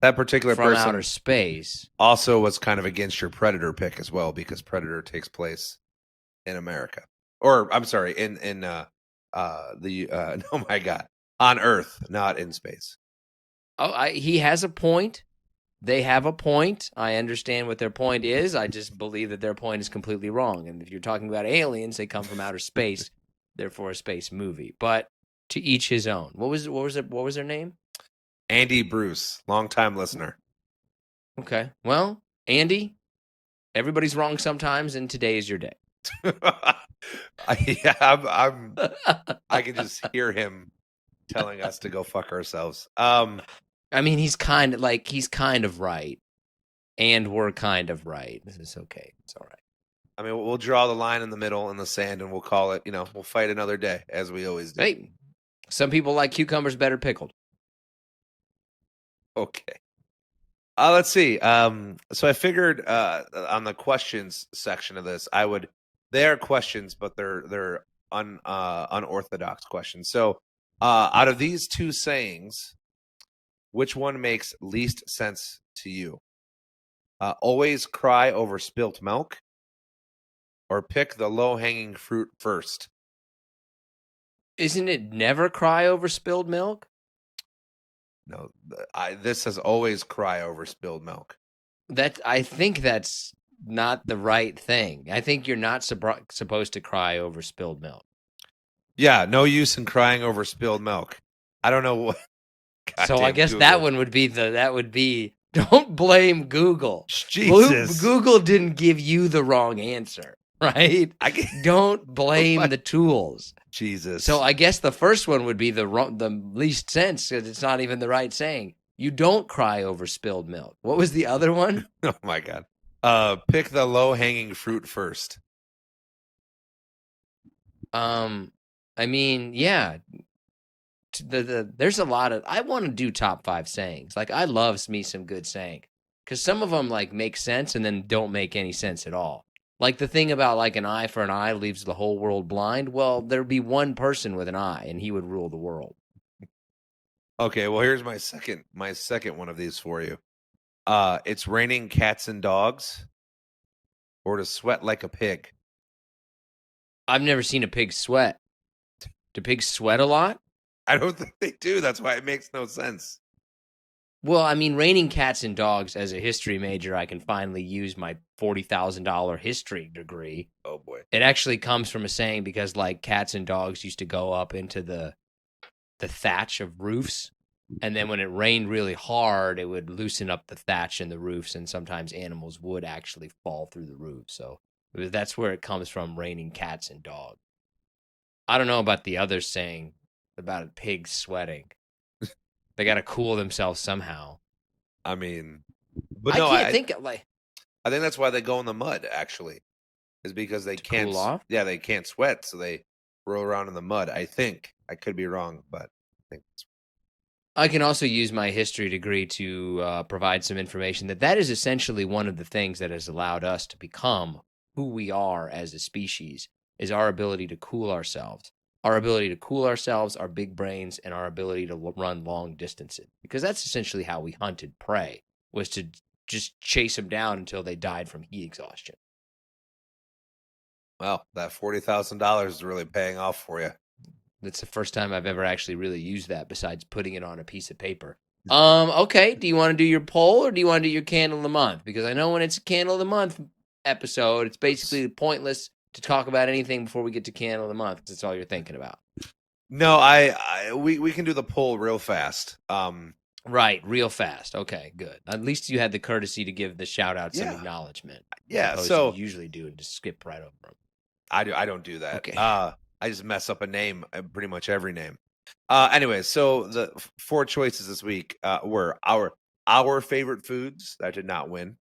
That particular from person outer space also was kind of against your Predator pick as well, because Predator takes place in America, or I'm sorry, in oh my god, on Earth, not in space. Oh, he has a point. They have a point. I understand what their point is. I just believe that their point is completely wrong. And if you're talking about aliens, they come from outer space, therefore a space movie. But to each his own. What was their name? Andy Bruce, longtime listener. Okay. Well, Andy, everybody's wrong sometimes, and today is your day. I can just hear him telling us to go fuck ourselves. I mean, he's kind of right, and we're kind of right. This is okay. It's all right. I mean, we'll draw the line in the middle in the sand, and we'll call it. We'll fight another day, as we always do. Hey, some people like cucumbers better pickled. Okay. Let's see. So I figured on the questions section of this, they are questions, but they're unorthodox questions. So out of these two sayings, which one makes least sense to you? Always cry over spilt milk, or pick the low-hanging fruit first? Isn't it never cry over spilled milk? No, this says always cry over spilled milk. I think that's not the right thing. I think you're not supposed to cry over spilled milk. Yeah, no use in crying over spilled milk. I don't know what. So I guess Google. That would be don't blame Google. Jesus. Google didn't give you the wrong answer, right? Don't blame the tools. Jesus. So I guess the first one would be the least sense, because it's not even the right saying. You don't cry over spilled milk. What was the other one? Oh my god. Pick the low-hanging fruit first. I mean, yeah. There's a lot of. I want to do top 5 sayings. Like, I love me some good saying. Because some of them like make sense and then don't make any sense at all. Like the thing about like an eye for an eye leaves the whole world blind. Well, there'd be one person with an eye and he would rule the world. Okay, well here's my second one of these for you. It's raining cats and dogs, or to sweat like a pig. I've never seen a pig sweat. Do pigs sweat a lot? I don't think they do. That's why it makes no sense. Well, I mean, raining cats and dogs as a history major, I can finally use my $40,000 history degree. Oh boy. It actually comes from a saying because like cats and dogs used to go up into the thatch of roofs. And then when it rained really hard, it would loosen up the thatch and the roofs. And sometimes animals would actually fall through the roof. So that's where it comes from, raining cats and dogs. I don't know about the other saying about a pig sweating. They got to cool themselves somehow. I mean, but I no, can't think of like. I think that's why they go in the mud. Actually, is because they can't cool off? Yeah, they can't sweat, so they roll around in the mud. I think I could be wrong, but I think I can also use my history degree to provide some information that is essentially one of the things that has allowed us to become who we are as a species, is our ability to cool ourselves. Our ability to cool ourselves, our big brains, and our ability to run long distances. Because that's essentially how we hunted prey, was to just chase them down until they died from heat exhaustion. well, that $40,000 is really paying off for you. That's the first time I've ever actually really used that besides putting it on a piece of paper. Okay, do you want to do your poll or do you want to do your candle of the month? Because I know when it's a candle of the month episode, it's basically pointless to talk about anything before we get to candle of the month because it's all you're thinking about. No, we can do the poll real fast. Right, real fast. Okay, good. At least you had the courtesy to give the shout out some acknowledgement. Yeah, as so to you usually do and just skip right over them. I don't do that. Okay. I just mess up a name, pretty much every name. Anyway, so the four choices this week were our favorite foods. That did not win,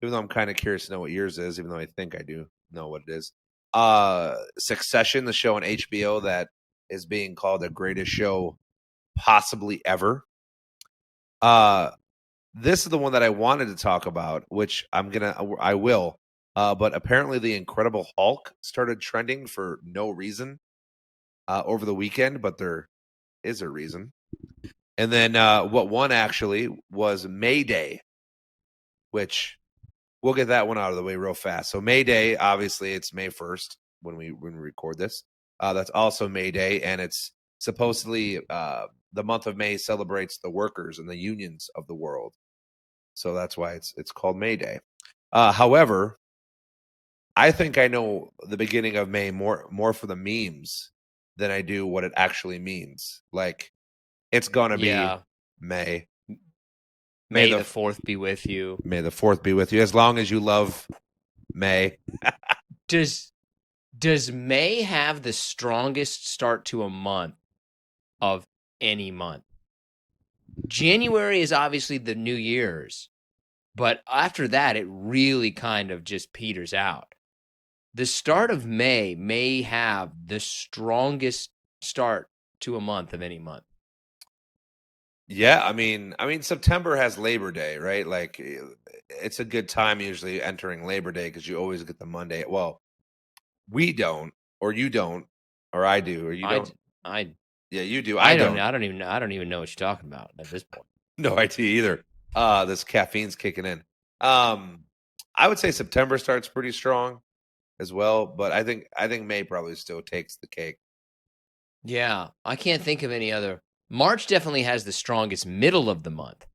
even though I'm kind of curious to know what yours is, even though I think I do know what it is. Succession, the show on HBO that is being called the greatest show possibly ever. This is the one that I wanted to talk about, which I will. But apparently the Incredible Hulk started trending for no reason over the weekend, but there is a reason. And then what won actually was May Day, which we'll get that one out of the way real fast. So May Day, obviously it's May 1st when we record this. That's also May Day, and it's supposedly the month of May celebrates the workers and the unions of the world. So that's why it's called May Day. However, I think I know the beginning of May more for the memes than I do what it actually means. Like, it's gonna be May. May the 4th be with you. May the 4th be with you. As long as you love May. Does May have the strongest start to a month of any month? January is obviously the New Year's, but after that, it really kind of just peters out. The start of May may have the strongest start to a month of any month. Yeah, I mean, September has Labor Day, right? Like, it's a good time usually entering Labor Day because you always get the Monday. Well, we don't, or you don't, or I do, or you don't. Yeah, you do. I don't. I don't even know what you're talking about at this point. No idea either. This caffeine's kicking in. I would say September starts pretty strong as well, but I think May probably still takes the cake. Yeah, I can't think of any other. March definitely has the strongest middle of the month.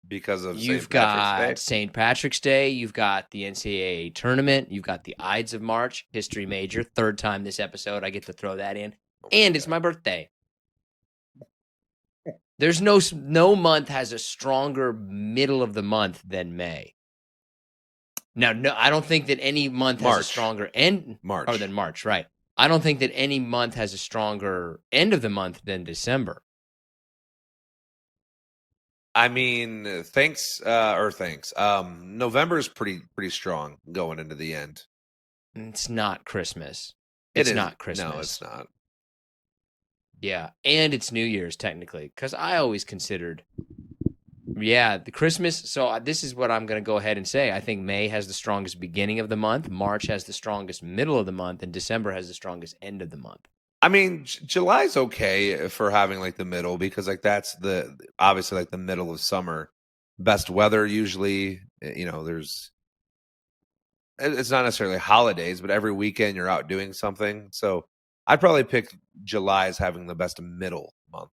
Because of You've got St. Patrick's Day, you've got the NCAA tournament, you've got the Ides of March, history major, third time this episode, I get to throw that in, and it's my birthday. There's no month has a stronger middle of the month than May. Now, no, I don't think that any month has a stronger end than March, right? I don't think that any month has a stronger end of the month than December. I mean, thanks. November is pretty strong going into the end. It's not Christmas. It's not Christmas. No, it's not. Yeah, and it's New Year's technically, because I always considered Yeah, the Christmas. So this is what I'm going to go ahead and say. I think May has the strongest beginning of the month, March has the strongest middle of the month, and December has the strongest end of the month. I mean, July's okay for having like the middle because like that's obviously like the middle of summer. Best weather usually, there's it's not necessarily holidays, but every weekend you're out doing something. So I'd probably pick July as having the best middle month,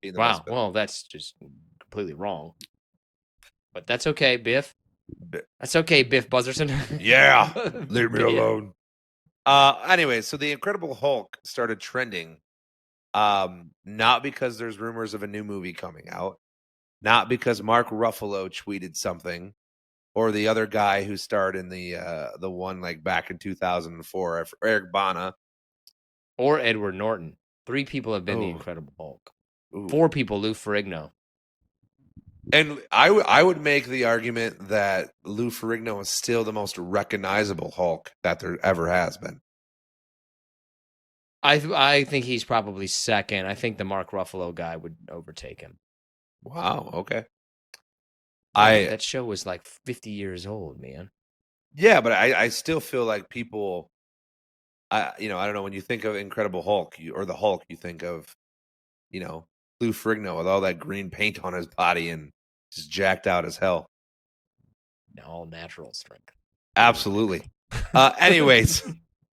being the best Wow. middle. Well, that's just completely wrong. But that's okay, Biff. Bi- That's okay, Biff Buzzerson. Yeah, leave me Biff. alone. Anyway, so the Incredible Hulk started trending, not because there's rumors of a new movie coming out, not because Mark Ruffalo tweeted something, or the other guy who starred in the one like back in 2004, Eric Bana. Or Edward Norton. 3 people have been the Oh, Incredible Hulk. ooh. 4 people, Lou Ferrigno. And I would make the argument that Lou Ferrigno is still the most recognizable Hulk that there ever has been. I think he's probably second. I think the Mark Ruffalo guy would overtake him. Wow. Okay. Yeah, but I that show was like 50 years old, man. Yeah, but I still feel like people. I don't know, when you think of Incredible Hulk or the Hulk, you think of you know Lou Ferrigno with all that green paint on his body and just jacked out as hell. All natural strength. Absolutely. Anyways,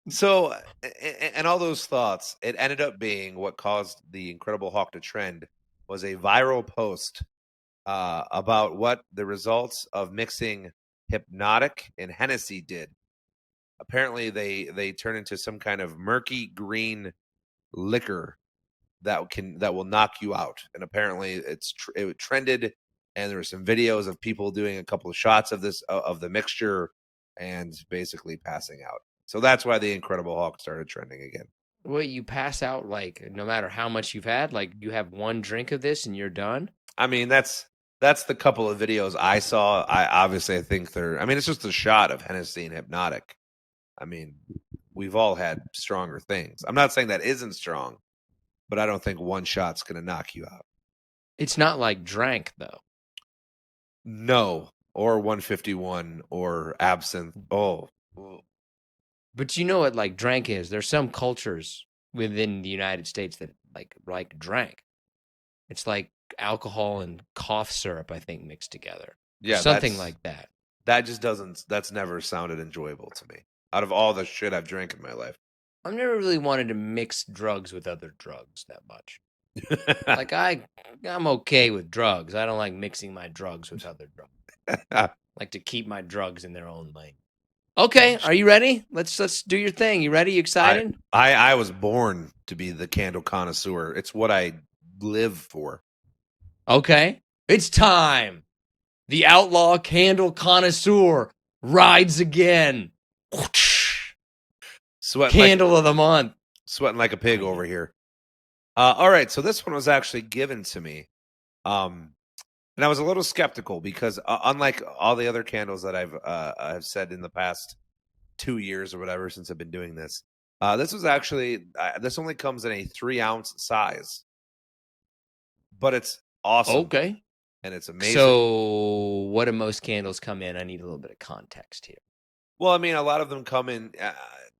so and all those thoughts, it ended up being what caused the Incredible Hulk to trend was a viral post about what the results of mixing Hypnotic and Hennessy did. Apparently, they turn into some kind of murky green liquor that will knock you out. And apparently, it trended, and there were some videos of people doing a couple of shots of this of the mixture and basically passing out. So that's why the Incredible Hulk started trending again. Wait, you pass out like no matter how much you've had? Like you have one drink of this and you're done? I mean, that's the couple of videos I saw. I think they're. I mean, it's just a shot of Hennessy and Hypnotic. I mean, we've all had stronger things. I'm not saying that isn't strong, but I don't think one shot's going to knock you out. It's not like drank though. No, or 151 or absinthe. Oh, But you know what like drank is? There's some cultures within the United States that like drank. It's like alcohol and cough syrup, I think, mixed together. Or yeah, something like that. that just doesn't. That's never sounded enjoyable to me. Out of all the shit I've drank in my life, I've never really wanted to mix drugs with other drugs that much. Like I'm okay with drugs. I don't like mixing my drugs with other drugs. I like to keep my drugs in their own lane. Okay, are you ready? Let's do your thing. You ready? You I, excited? I was born to be the candle connoisseur. It's what I live for. Okay. It's time. The outlaw candle connoisseur rides again. Sweating like Candle of the month. sweating like a pig over here. All right, so this one was actually given to me, and I was a little skeptical because unlike all the other candles that I've said in the past 2 years or whatever since I've been doing this, this was actually this only comes in a 3-ounce size, but it's awesome Okay. and it's amazing. So, what do most candles come in? I need a little bit of context here. Well, I mean, a lot of them come in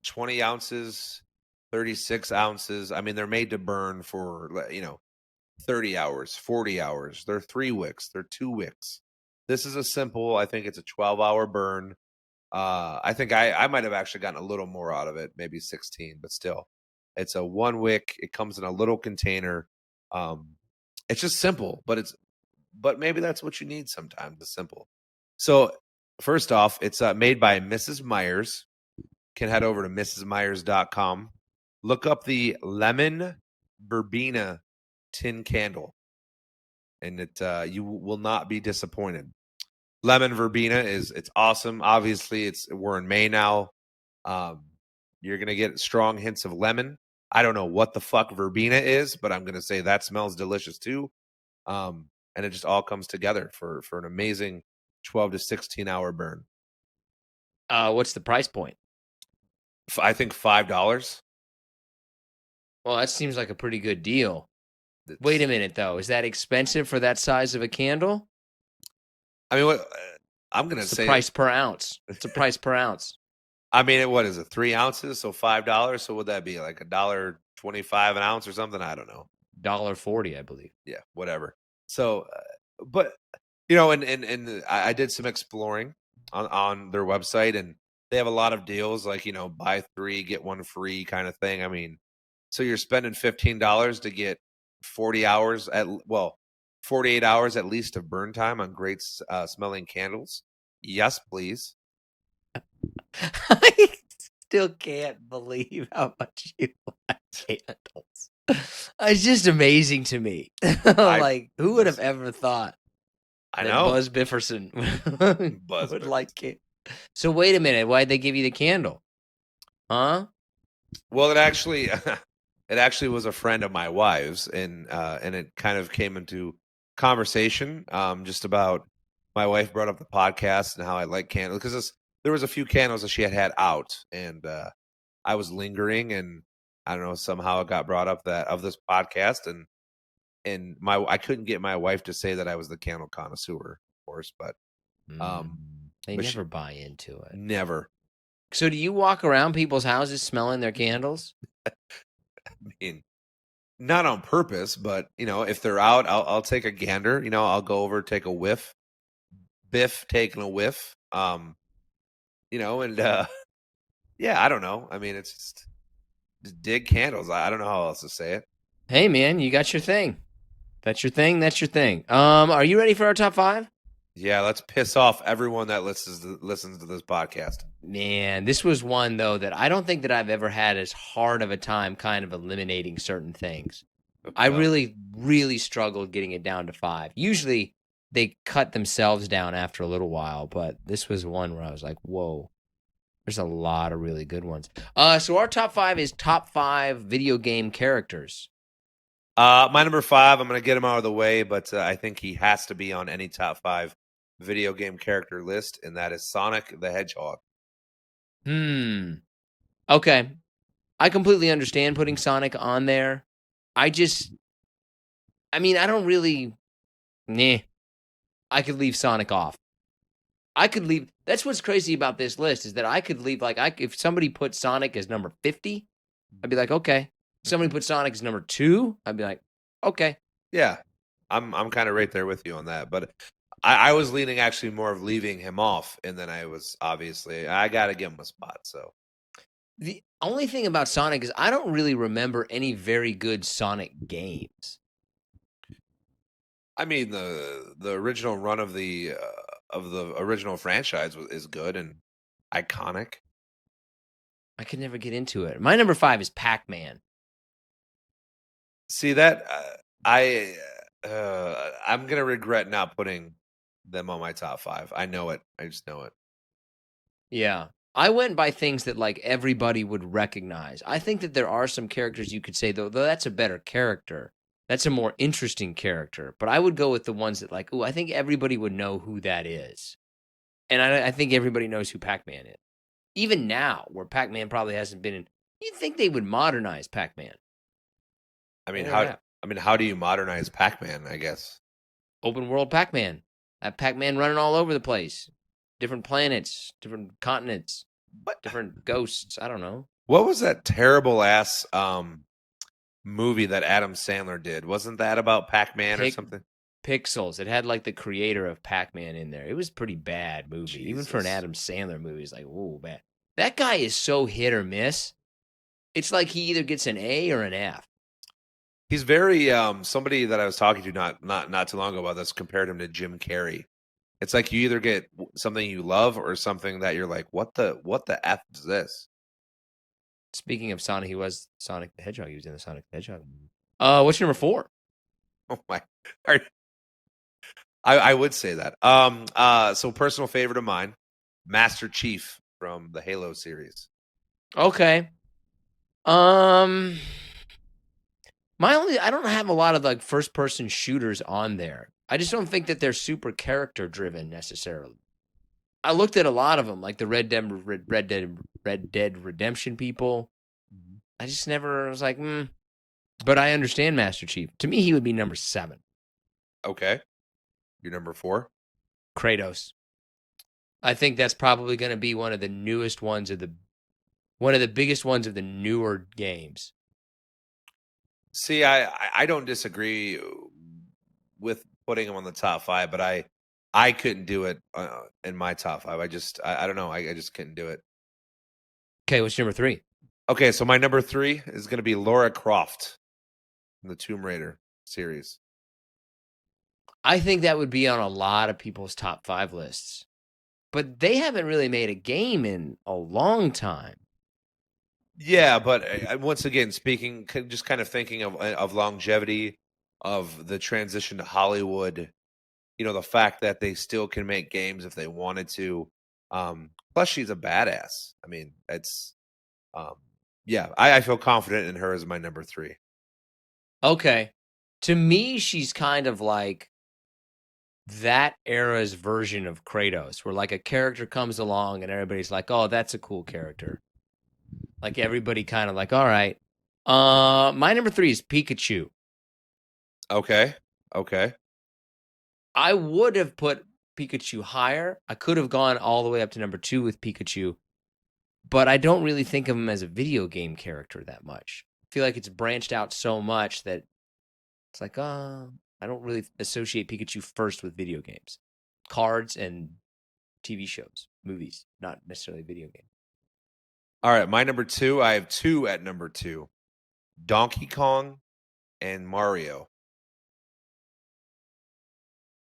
20 ounces, 36 ounces. I mean, they're made to burn for 30 hours, 40 hours. They're 3 wicks, they're 2 wicks. This is a simple, I think it's a 12-hour burn. I think I might have actually gotten a little more out of it, maybe 16, but still. It's a 1 wick. It comes in a little container. It's just simple, but maybe that's what you need sometimes, it's simple. So, first off, it's made by Mrs. Myers. Can head over to mrsmyers.com. Look up the lemon verbena tin candle, and you will not be disappointed. Lemon verbena it's awesome. Obviously, we're in May now. You're gonna get strong hints of lemon. I don't know what the fuck verbena is, but I'm gonna say that smells delicious too. And it just all comes together for an amazing 12 to 16 hour burn. What's the price point? I think $5. Well, that seems like a pretty good deal. Wait a minute, though. Is that expensive for that size of a candle? I mean, what I'm gonna It's say the price per ounce. It's a price per ounce. I mean, what is it? 3 ounces, so $5. So would that be like $1.25 an ounce or something? I don't know. $1.40, I believe. Yeah, whatever. So, but and I did some exploring on their website, and they have a lot of deals like buy 3 get 1 free kind of thing. I mean, so you're spending $15 to get 40 hours 48 hours at least of burn time on great smelling candles. Yes, please. I still can't believe how much you like candles. It's just amazing to me. Like, who would have ever thought I that know. Buzz Bifferson Buzz would Bifferson. like it? So wait a minute. Why'd they give you the candle? Huh? Well, it actually was a friend of my wife's, and it kind of came into conversation just about my wife brought up the podcast and how I like candles because there was a few candles that she had out, and I was lingering, and I don't know, somehow it got brought up that of this podcast, and I couldn't get my wife to say that I was the candle connoisseur, of course, but They but never buy into it. never. So do you walk around people's houses smelling their candles? I mean, not on purpose, but if they're out, I'll take a gander. I'll go over, take a whiff. Biff taking a whiff. And yeah, I don't know. I mean, it's just dig candles. I don't know how else to say it. Hey man, you got your thing. That's your thing. That's your thing. Are you ready for our top 5? Yeah, let's piss off everyone that listens to this podcast. Man, this was one though that I don't think that I've ever had as hard of a time kind of eliminating certain things. I really, really struggled getting it down to 5. Usually they cut themselves down after a little while, but this was one where I was like, whoa, there's a lot of really good ones. So our top 5 is top 5 video game characters. My number 5, I'm going to get him out of the way, but I think he has to be on any top 5 video game character list, and that is Sonic the Hedgehog. Okay. I completely understand putting Sonic on there. I don't really, I could leave Sonic off. I could leave, that's what's crazy about this list is that I could leave, if somebody put Sonic as number 50, I'd be like, okay. Somebody put Sonic as number 2, I'd be like, okay. Yeah, I'm kind of right there with you on that, but I was leaning actually more of leaving him off, and then I was obviously I got to give him a spot. So the only thing about Sonic is I don't really remember any very good Sonic games. I mean the original run of the original franchise is good and iconic. I could never get into it. My number 5 is Pac-Man. See that I'm gonna regret not putting them on my top 5. I know it. I just know it. Yeah. I went by things that everybody would recognize. I think that there are some characters you could say though that's a better character. That's a more interesting character. But I would go with the ones that I think everybody would know who that is. And I think everybody knows who Pac-Man is. Even now, where Pac-Man probably hasn't been in, you'd think they would modernize Pac-Man. I mean, how do you modernize Pac-Man, I guess? Open world Pac-Man. Have Pac-Man running all over the place. Different planets, different continents, different ghosts. I don't know. What was that terrible ass movie that Adam Sandler did? Wasn't that about Pac-Man or something? Pixels. It had the creator of Pac-Man in there. It was a pretty bad movie. Jesus. Even for an Adam Sandler movie, it's whoa, bad. That guy is so hit or miss. It's like he either gets an A or an F. He's very somebody that I was talking to not too long ago about this compared him to Jim Carrey. It's like you either get something you love or something that you're like, what the F is this? Speaking of Sonic, he was Sonic the Hedgehog. He was in the Sonic the Hedgehog. What's your number 4? Oh my! I would say that. So personal favorite of mine, Master Chief from the Halo series. Okay. I don't have a lot of first person shooters on there. I just don't think that they're super character driven necessarily. I looked at a lot of them, like the Red Dead Redemption people. I just never was like, But I understand Master Chief. To me, he would be number 7. Okay. You're number 4? Kratos. I think that's probably going to be one of the biggest ones of the newer games. See, I don't disagree with putting him on the top 5, but I couldn't do it in my top 5. I don't know. I just couldn't do it. Okay, what's number 3? Okay, so my number 3 is going to be Lara Croft from the Tomb Raider series. I think that would be on a lot of people's top 5 lists. But they haven't really made a game in a long time. Yeah, but once again, just kind of thinking of longevity, of the transition to Hollywood, the fact that they still can make games if they wanted to. Plus, she's a badass. I mean, it's, yeah, I feel confident in her as my number 3. Okay. To me, she's kind of like that era's version of Kratos, where like a character comes along and everybody's like, oh, that's a cool character. Like everybody kind of like, all right. My number 3 is Pikachu. Okay. I would have put Pikachu higher. I could have gone all the way up to number 2 with Pikachu, but I don't really think of him as a video game character that much. I feel like it's branched out so much that it's like, I don't really associate Pikachu first with video games, cards, and TV shows, movies, not necessarily video games. All right, my number 2, I have 2 at number 2. Donkey Kong and Mario.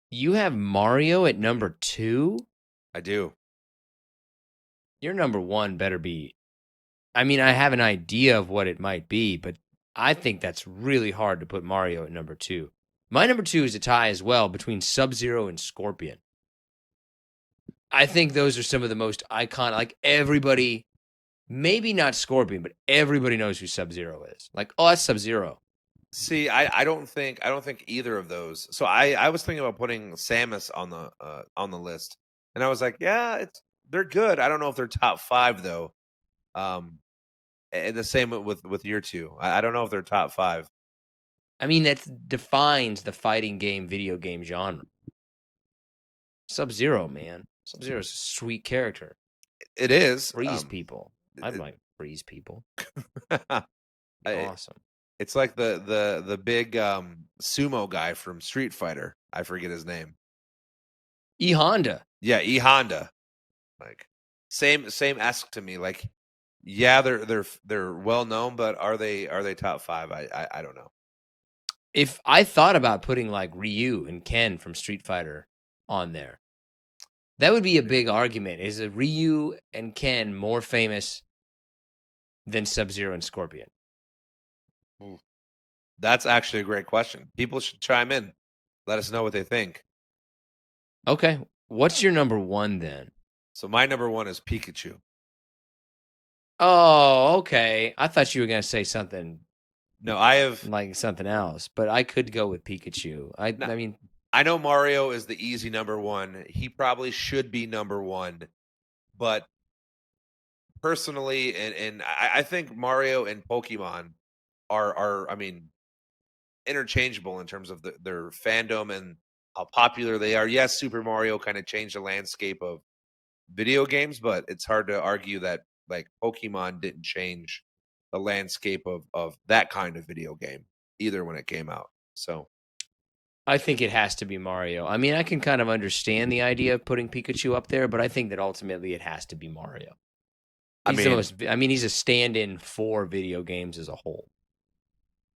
You have Mario at number 2? I do. Your number 1 better be... I mean, I have an idea of what it might be, but I think that's really hard to put Mario at number 2. My number 2 is a tie as well between Sub-Zero and Scorpion. I think those are some of the most iconic... Like, everybody... Maybe not Scorpion, but everybody knows who Sub-Zero is. Like, oh, that's Sub-Zero. See, I don't think either of those. So I was thinking about putting Samus on the list, and I was like, yeah, they're good. I don't know if they're top 5 though. And the same with your 2. I don't know if they're top 5. I mean, that defines the fighting game, video game genre. Sub-Zero, man. Sub-Zero is a sweet character. It is. Freeze people. I'd like freeze people. Awesome. It's like the big sumo guy from Street Fighter. I forget his name. E Honda. Yeah, E Honda. Like same esque to me. Like, yeah, they're well known, but are they top 5? I don't know. If I thought about putting like Ryu and Ken from Street Fighter on there, that would be a big argument. Is Ryu and Ken more famous than Sub-Zero and Scorpion? That's actually a great question. People should chime in. Let us know what they think. Okay. What's your number 1 then? So my number 1 is Pikachu. Oh, okay. I thought you were going to say something. No, I have like something else, but I could go with Pikachu. I mean, I know Mario is the easy number 1. He probably should be number 1, but personally, and I think Mario and Pokemon are I mean, interchangeable in terms of their fandom and how popular they are. Yes, Super Mario kind of changed the landscape of video games, but it's hard to argue that like Pokemon didn't change the landscape of that kind of video game either when it came out. So I think it has to be Mario. I mean, I can kind of understand the idea of putting Pikachu up there, but I think that ultimately it has to be Mario. He's a stand-in for video games as a whole.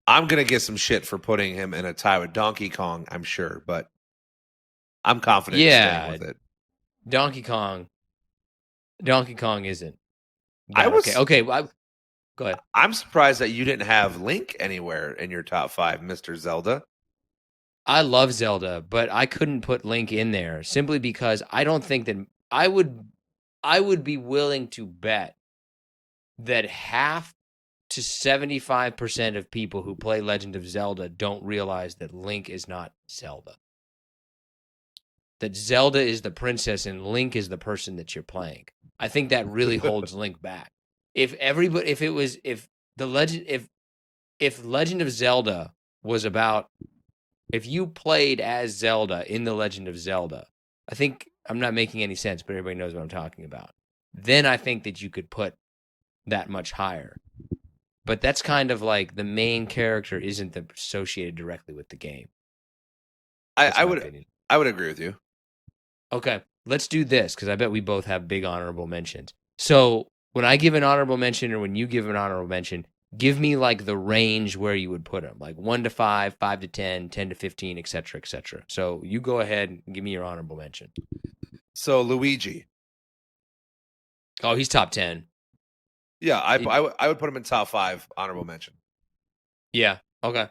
I'm going to get some shit for putting him in a tie with Donkey Kong, I'm sure, but I'm confident in staying with it. Donkey Kong isn't. Okay. Go ahead. I'm surprised that you didn't have Link anywhere in your top 5, Mr. Zelda. I love Zelda, but I couldn't put Link in there simply because I don't think that I would be willing to bet that half to 75% of people who play Legend of Zelda don't realize that Link is not Zelda. That Zelda is the princess and Link is the person that you're playing. I think that really holds Link back. If if Legend of Zelda was about, if you played as Zelda in The Legend of Zelda, I think I'm not making any sense, but everybody knows what I'm talking about. Then I think that you could put that much higher. But that's kind of like the main character isn't associated directly with the game. I my would opinion. I would agree with you. Okay, let's do this because I bet we both have big honorable mentions. So when I give an honorable mention or when you give an honorable mention, give me like the range where you would put them, like 1 to 5, 5 to 10, 10 to 15, etc., etc. So you go ahead and give me your honorable mention. So Luigi. Oh, he's top 10. Yeah, I would put him in top 5 honorable mention. Yeah. Okay.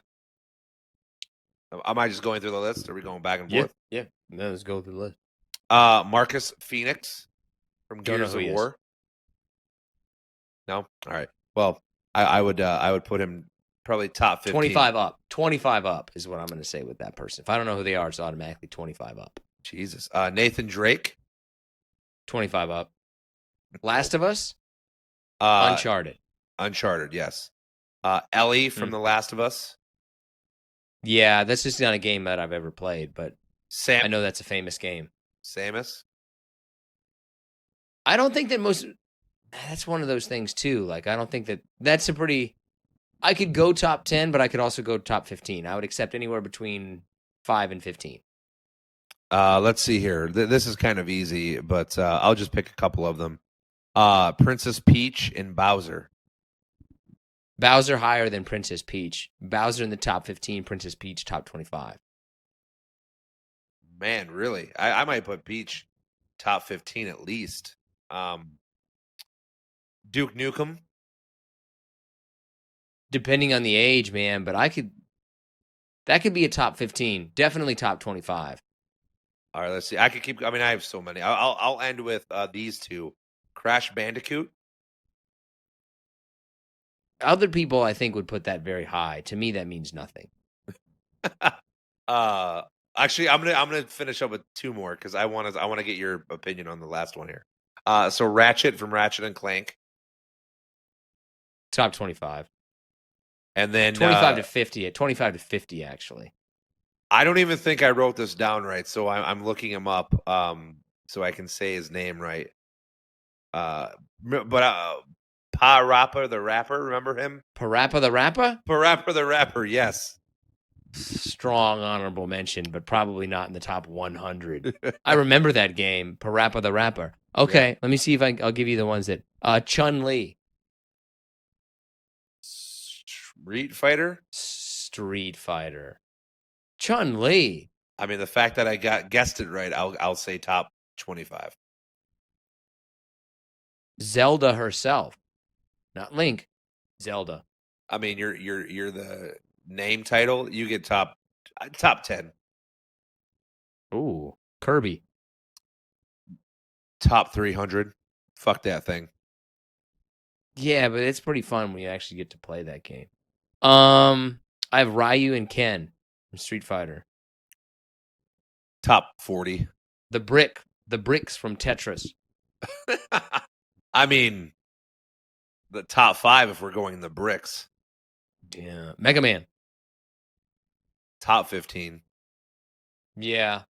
Am I just going through the list? Are we going back and forth? Yeah. No, let's go through the list. Marcus Phoenix from Don't know Gears who of he is. War. No? All right. Well, I would put him probably top 15. 25 up. 25 up is what I'm going to say with that person. If I don't know who they are, it's automatically 25 up. Jesus. Nathan Drake. 25 up. Last of Us? Uncharted. Uncharted. Yes. Ellie from The Last of Us. Yeah, that's just not a game that I've ever played, but I know that's a famous game. Samus. I don't think that that's one of those things too. Like, I don't think that's a pretty, I could go top 10, but I could also go top 15. I would accept anywhere between 5 and 15. Let's see here. This is kind of easy, but I'll just pick a couple of them. Princess Peach and Bowser. Bowser higher than Princess Peach. Bowser in the top 15, Princess Peach top 25. Man, really? I might put Peach top 15 at least. Duke Nukem. Depending on the age, man, but that could be a top 15. Definitely top 25. All right, let's see. I have so many. I'll end with these two. Crash Bandicoot. Other people, I think, would put that very high. To me, that means nothing. Actually, I'm gonna finish up with two more because I want to get your opinion on the last one here. So Ratchet from Ratchet and Clank. Top 25. And then 25 to 50. 25 to 50, actually. I don't even think I wrote this down right, so I'm looking him up so I can say his name right. But Parappa the Rapper, remember him? Parappa the Rapper? Parappa the Rapper, yes. Strong honorable mention, but probably not in the top 100. I remember that game, Parappa the Rapper. Okay, yeah. Let me see if I'll give you the ones that... Chun-Li. Street Fighter? Street Fighter. Chun-Li. I mean, the fact that I guessed it right, I'll say top 25. Zelda herself. Not Link. Zelda. I mean, you're the name title, you get top 10. Ooh, Kirby. Top 300. Fuck that thing. Yeah, but it's pretty fun when you actually get to play that game. I have Ryu and Ken from Street Fighter. Top 40. The bricks from Tetris. I mean, the top 5 if we're going the bricks. Yeah, Mega Man. Top 15. Yeah.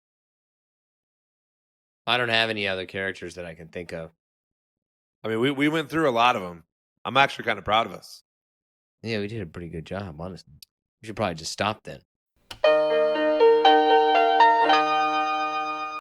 I don't have any other characters that I can think of. I mean, we went through a lot of them. I'm actually kind of proud of us. Yeah, we did a pretty good job, honestly. We should probably just stop then.